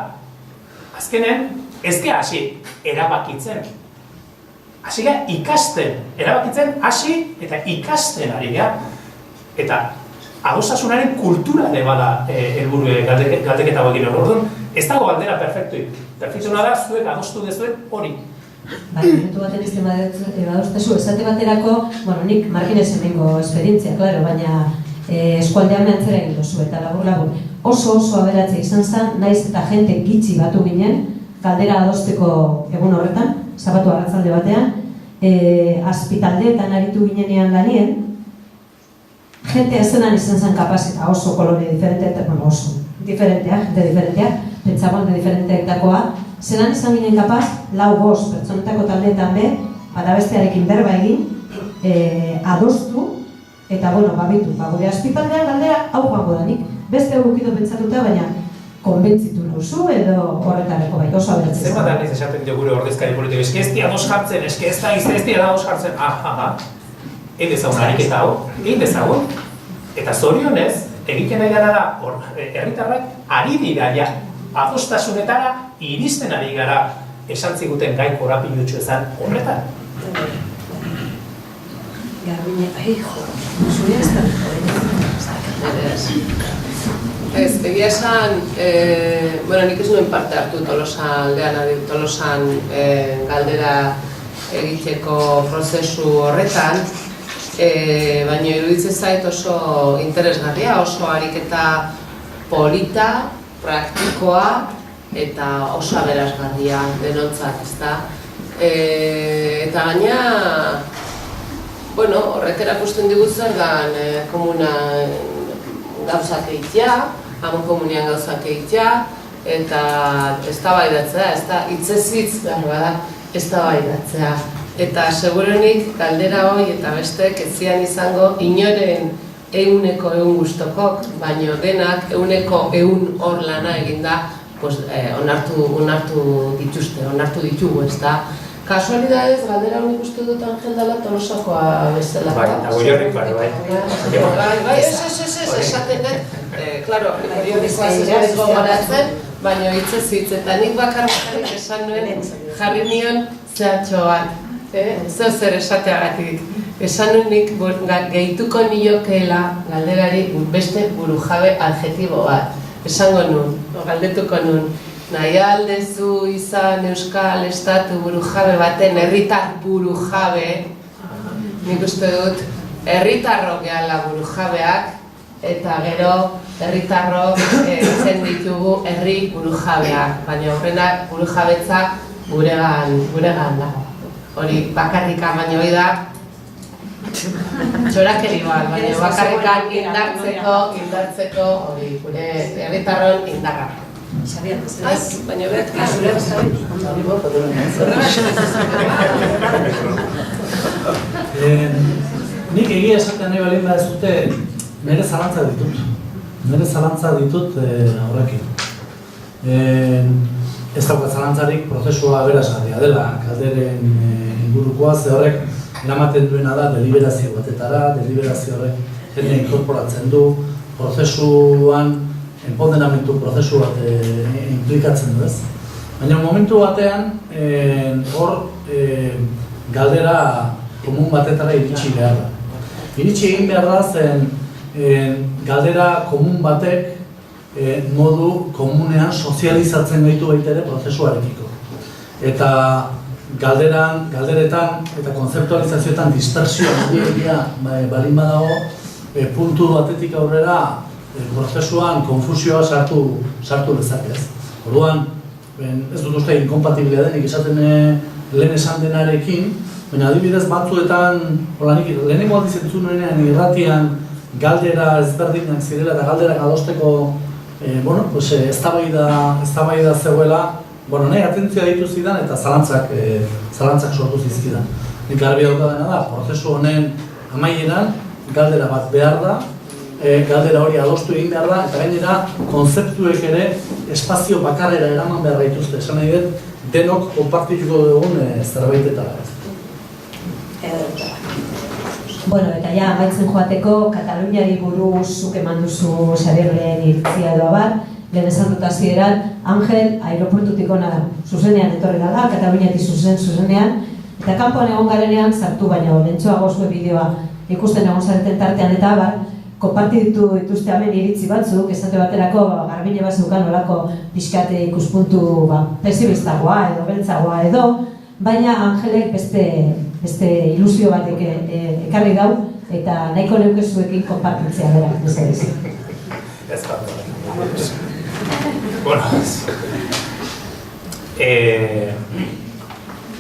Azkenen, ez gea hasi erabakitzen. Hasi gea ikasten, erabakitzen hasi eta ikasten ari gea. Eta adostasunaren kultura ere bada helburu galdeketa hauekin orduan, ez dago galdera perfektuik. Perfektuena da zuek adostu dezuen hori. Momentu baten izten badostazu, esate baterako, nik Markinez hemengo esperientzia, klaro, baina eskualdean mehantzera egin duzu eta labur-labur. Oso aberatze izan zen, naiz eta jente gitxi batu ginen, galdera adosteko egun horretan, sabatu arratzalde batean, azpitaldeetan aritu ginenean lanien, jente azenan izan zen kapaz eta oso kolore diferenteak, oso diferenteak, jente diferenteak, pentsagonte diferenteaktakoa, zelan izan ginen kapaz, 4-5 pertsonetako taldeetan be, bada bestearekin berba egin, adostu, Eta, bueno, babitu, gure azpitaldean galdera hau joango danik. Beste egukido pentsatuta, baina konbentzitu nauzu edo horretareko bai, oso aberatzen. Zer bat aldiz esaten dio gure ordezkari politiko, eske ez diados jartzen, eske ez diados jartzen, egin dezagun ariketa hau, egin dezagun, eta zorionez, egiten nahi dena da, herritarrak ari dira ja, adostasunetara iristen ari gara esan ziguten gai korapilutxu ezan horretan. Garbine, zuria ez da. Ez, egia esan, nik ez nuen parte hartu Tolosan galdera egiteko prozesu horretan, baina iruditzen zait oso interesgarria, oso ariketa polita, praktikoa eta oso aberasgarria denontzat, ezta? Eta gaina, horrek erakusten digu zer dan komuna gauzak egitea, hamon komunian gauzak egitea, eta eztabaidatzea, hitzez hitz behar bada eztabaidatzea. Eta segurenik galdera hori eta bestek ez zian izango inoren 100% gustokok, baino denak 100% hor lana eginda onartu ditugu, ezta? Kasualidadez, galdera hori uste dut Angel dela Tolosakoa bezala. Bai, eta Goiorrik bai. Bai, esaten dut. Klaro, Goiorrikoa ez gogoratzen, baina hitzez hitz, eta nik bakarrik esan nuen jarri nion zehatxo bat. Zeu zer esateagatik. Esan nuen nik gehituko niokeela galderari beste burujabe adjetibo bat. Esango nuen, galdetuko nuen. Nahi aldezu izan Euskal Estatu burujabe baten herritar burujabe, nik uste dut herritarrok gehala burujabeak, eta gero herritarrok zen ditugu herri burujabeak, baina horrenak burujabetza guregan dago. Hori bakarrika baina hori da txorakeri bat, baina bakarrikan indartzeko hori gure herritarron indarra. Baina berak nik egia esaten nahi balin ez dute nire zalantza ditut horrekin. Ez daukat zalantzarik prozesua aberasgarria dela galderen ingurukoa, ze horrek eramaten duena da deliberazio batetara, deliberazio horrek jende inkorporatzen du, prozesuan enponderamentu prozesu bat implikatzen du, ez? Baina momentu batean, hor galdera komun batetara iritsi behar da. Iritsi egin behar da zen galdera komun batek modu komunean sozializatzen gaitu baita ere prozesuarekiko. Eta galderetan eta konzeptualizazioetan dispersio handiegia balin badago, puntu batetik aurrera prozesuan konfusioa sartu lezakez. Orduan, ez dut uste inkompatiblia denik esaten lehen esan denarekin, baina adibidez batzuetan, lehenengo aldiz entzun nuenean irratian galdera ezberdinak zirela eta galderak adosteko eztabaida zegoela, nahi atentzioa ditu zidan eta zalantzak sortu zizkidan. Nik garbi daukadena da, prozesu honen amaieran galdera bat behar da, galdera hori adostu egin behar da, eta gainera konzeptuek ere espazio bakarrera eraman behar gaituzte. Esan nahi dut, denok konpartituko dugun zerbaitetara. Eta ja, amaitzen joateko, Kataluniari buruz zuk eman duzu Xabierren iritzia edo abar, lehen esan dut hasieran, Angel aeroportutik ona da, zuzenean etorri da, Kataluniatik zuzenean, eta kanpoan egon garenean sartu baina lentsoago zuen bideoa ikusten egon zareten tartean eta abar, konpartitu dituzte hemen iritzi batzuk, esate baterako Garbine bat zeukan olako pixkate ikuspuntu pesibistagoa edo beltzagoa edo, baina Angelek beste ilusio batek ekarri dau eta nahiko neuke zuekin konpartitzea dela, mesedez. Ez bat.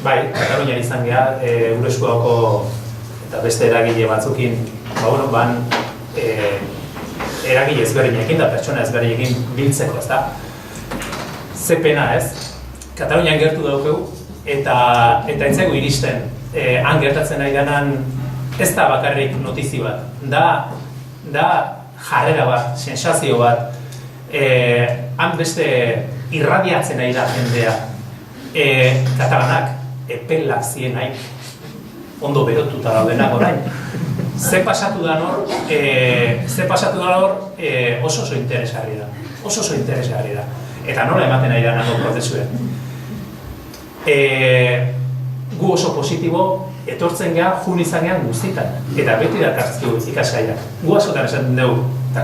Bai, Katalunian izan geha, gure eskuako eta beste eragile batzukin, eragile ezberdinekin da pertsona ezberdinekin biltzeko, ezta? Ze pena, ez? Katalunian gertu daukegu eta entzegu iristen. Han gertatzen nahi denan ez da bakarrik notizio bat, da jarrera bat, sensazio bat, han beste irradiatzen ari da jendea, katalanak epelak zien nahi, ondo berotuta daudenak orain. Ze pasatu da hor, oso interesgarri da. Oso interesgarri da. Eta nola ematen ari da nago prozesuen. Gu oso positibo etortzen geha, jun izan gehan guztitan. Eta beti dakartzkigu ikaskaiak. Gu askotan esaten dugu, eta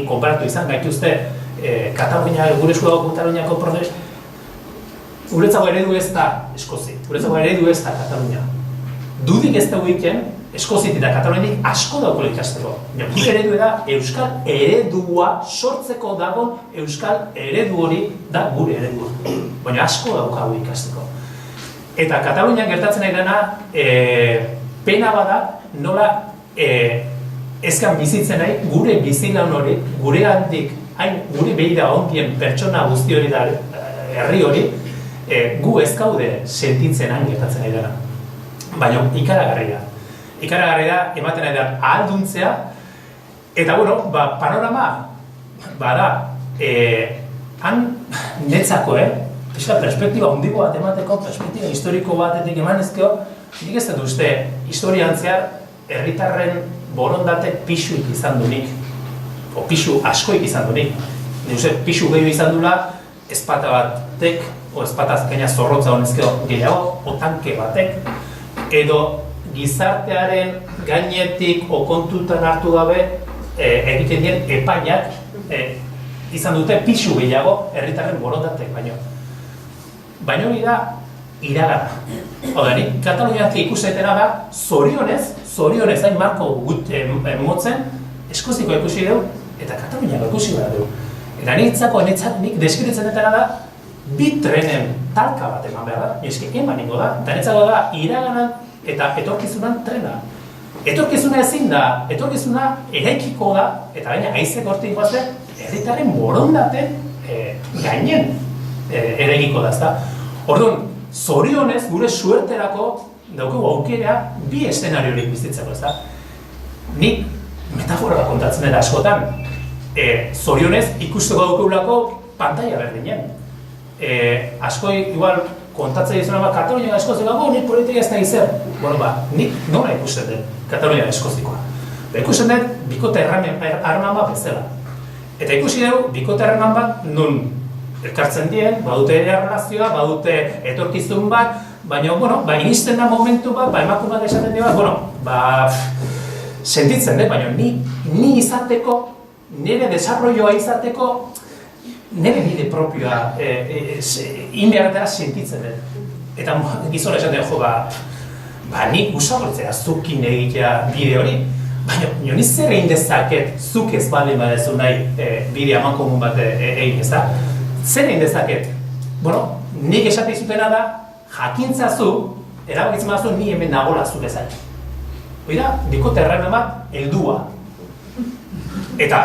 konparatu izan gaituzte Katalunia, gure esku dago Kataluniako prozes. Guretzago eredu ez da Eskozi, guretzago eredu ez da Katalunia. Dudik ez dugu iken, Eskozit eta Kataluniatik asko daukolo ikasteko. Gure eredu da euskal eredua sortzeko dago euskal eredu hori da gure eredua. Baina asko daukagu ikasteko. Eta Katalunian gertatzen ari dena, pena bada nola ezkan bizitzen nahi gure bizilan hori, gure handik, gure behira ondien pertsona guzti hori da herri hori, gu ez gaude sentitzen hain gertatzen ari dena. Baina ikaragarria. Ikaragarria ematen ari da ahalduntzea, eta bueno, panorama, bada, han netzako, perspektiba hundigo bat emateko, perspektiba historiko batetik emanezkeo, nik ez dut uste, historian zehar, herritarren borondatek pixuik izan dunik, o pixu askoik izan dunik. Nik uste, pixu gehiago izan dula, ezpata batek, o ezpataz gaina zorrotza honezkeo gehiago, o tanke batek, edo gizartearen gainetik o kontutan hartu gabe egiten dien epainak izan dute pixu gehiago herritarren borondatek baino. Baina hori da iragana. Hau da, nik Kataluniatik ikusetena da, zorionez hain marko motzen, Eskoziko ikusi dugu eta Kataluniako ikusi behar dugu. Eta nik deskritzen dutena da, bi trenen talka bat eman behar da, eski eman ningo da, eta netzako da iraganan eta etorkizunan trena. Etorkizuna ezin da, etorkizuna eraikiko da, eta baina haizek hortik guazen, herritaren borondaten gainen eraikiko da, ezta? Orduan, zorionez, gure suerterako daukagu aukera bi eszenariorik bizitzeko, ezta? Nik metafora bat kontatzen dela askotan, zorionez ikusteko daukagulako pantaila berdinen. Askoi, igual, kontatzea izan bat, Katalunian Eskozikoa, nik politika ez da izer. Bueno, nik nola ikusten den Katalunian Eskozikoa. Ikusten den, bikote harreman bat bezala. Eta ikusi dugu, bikote harreman bat, nun elkartzen dien, badute erlazioa, badute etorkizun bat, baina, bueno, inisten da momentu bat, emakume bat esaten dira, sentitzen dut, baina ni izateko, nire desarrolloa izateko, nire bide propioa inbehartera sentitzen dut. Eta gizona esaten nik usabortzea zukin egitea bide hori, baina ni zer egin dezaket zuk ez baldin badezu nahi bide amankomun bat egin ez da? Zer egin dezaket? Bueno, nik esate izutena da, jakintzazu, erabakitzen baduzu ni hemen nagola zu bezala. Hoi da, bikote harreman bat heldua. Eta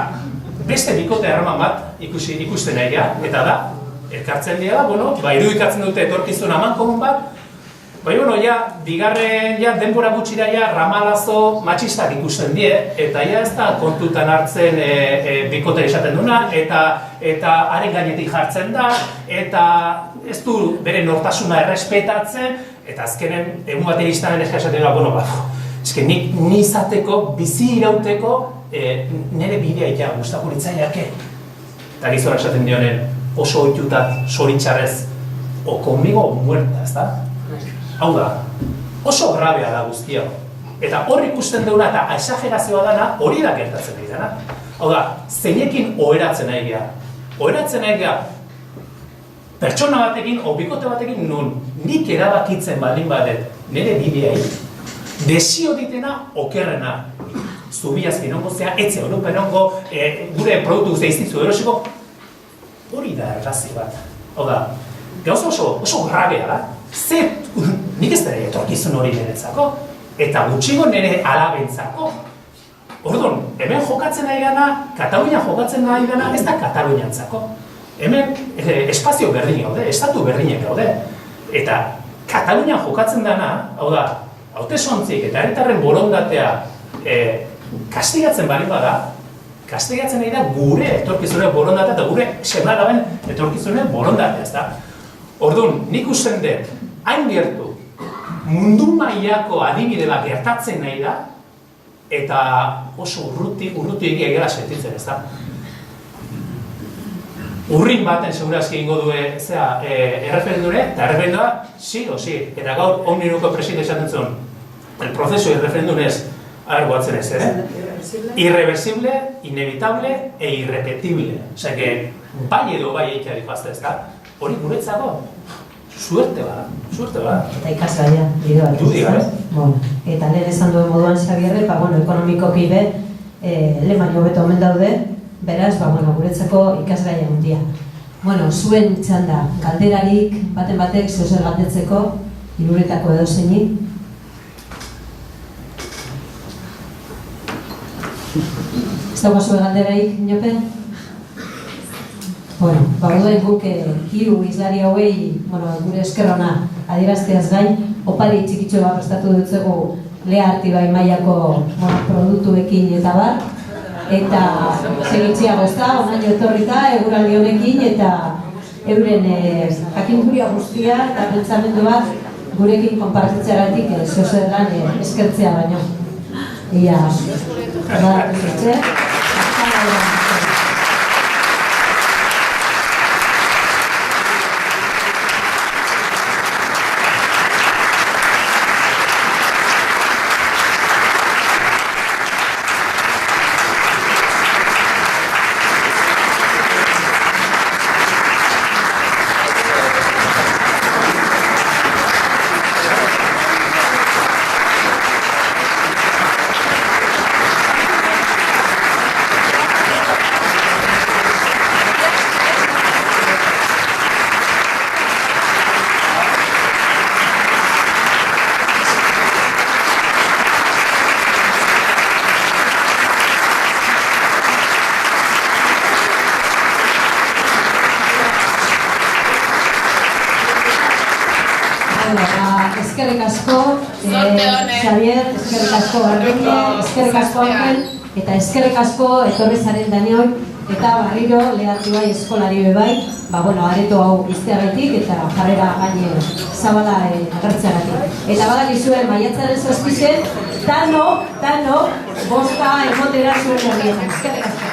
beste bikote harreman bat ikusten nahi gara, eta da, elkartzen dira, irudikatzen dute etorkizun amankomun bat, bigarren denbora gutxira ramalazo matxistak ikusten die, eta ez da kontutan hartzen bikote esaten duna, eta haren gainetik jartzen da, eta ez du bere nortasuna errespetatzen, eta azkenen egun bat iristaren eskatzen dira, ni izateko, bizi irauteko, nire bidea ikia guztakuritzaileake. Eta gizora esaten dionen oso ohitutat zoritxarrez, o conmigo o muerta, ez da? Hau da, oso grabea da guztia. Eta hor ikusten duguna eta exagerazioa dana hori da gertatzen nahi dena. Hau da, zeinekin oheratzen nahi geha. Oheratzen nahi geha, pertsona batekin, o bikote batekin nun, nik erabakitzen baldin badet, nire bideai, desio ditena okerrena. Zubiazki nongo zea, etze Europa nongo, gure produktu guztia iztitzu erosiko, hori da erlazio bat. Hau da, gauza oso grabea da. Nik ez dara etorkizun hori niretzako, eta gutxigo nire alabentzako. Orduan, hemen jokatzen nahi gana, Katalunian jokatzen nahi gana, ez da Kataluniantzako. Hemen espazio berdin gaude, estatu berdinek gaude. Eta Katalunian jokatzen dana, hau da, hautesontziek eta herritarren borondatea kastigatzen bali bada, kastigatzen nahi da gure etorkizunen borondatea eta gure seme-alaben etorkizunen borondatea, ezta? Orduan, nik usten dut, hain gertu, mundu mailako adibide bat gertatzen nahi da, eta oso urruti egia sentitzen, ezta? Urrin baten segurazki egingo du erreferendure, eta erreferendua, sí o sí, eta gaur omniruko presidente esaten zuen, el proceso de referendunez, guatzen ez, irreversible, inevitable e irrepetible. Osea, que bai edo bai eiteari pazta, ez da? Hori guretzako, suerte bada. Eta ikasgaia, bide bat. Dudi, gara? Bueno, eta lehen esan duen moduan Xabierre, ekonomikoki be, lehen baino beto omen daude, beraz, guretzako ikasgaia handia. Zuen txanda, galderarik, baten batek, zeuzer galdetzeko, hiruretako edo zeinik. Ez dago zuen galderarik, Inope? Gauden guk hiru hizlari hauei, gure eskerrona adierazteaz gain, opari txikitxo bat prestatu dutzegu Lea Artibai mailako produktuekin eta bar, eta segitxiago ez da, onaino etorrita, eguraldi honekin, eta euren jakinduria guztia eta pentsamendu bat gurekin konpartitzeratik zeuzer lan eskertzea baino. Ia, eskerrik asko, Xabier, eskerrik asko Garbiñe, eskerrik asko Angel, eta eskerrik asko etorri zaren Danioi, eta barriro Lea Artibai eskolari bebai, areto hau izteagatik eta jarrera gaine zabala agertzeagatik. Eta badakizue maiatzaren 7 tano, boska emotera zuen herrietan. Eskerrik asko.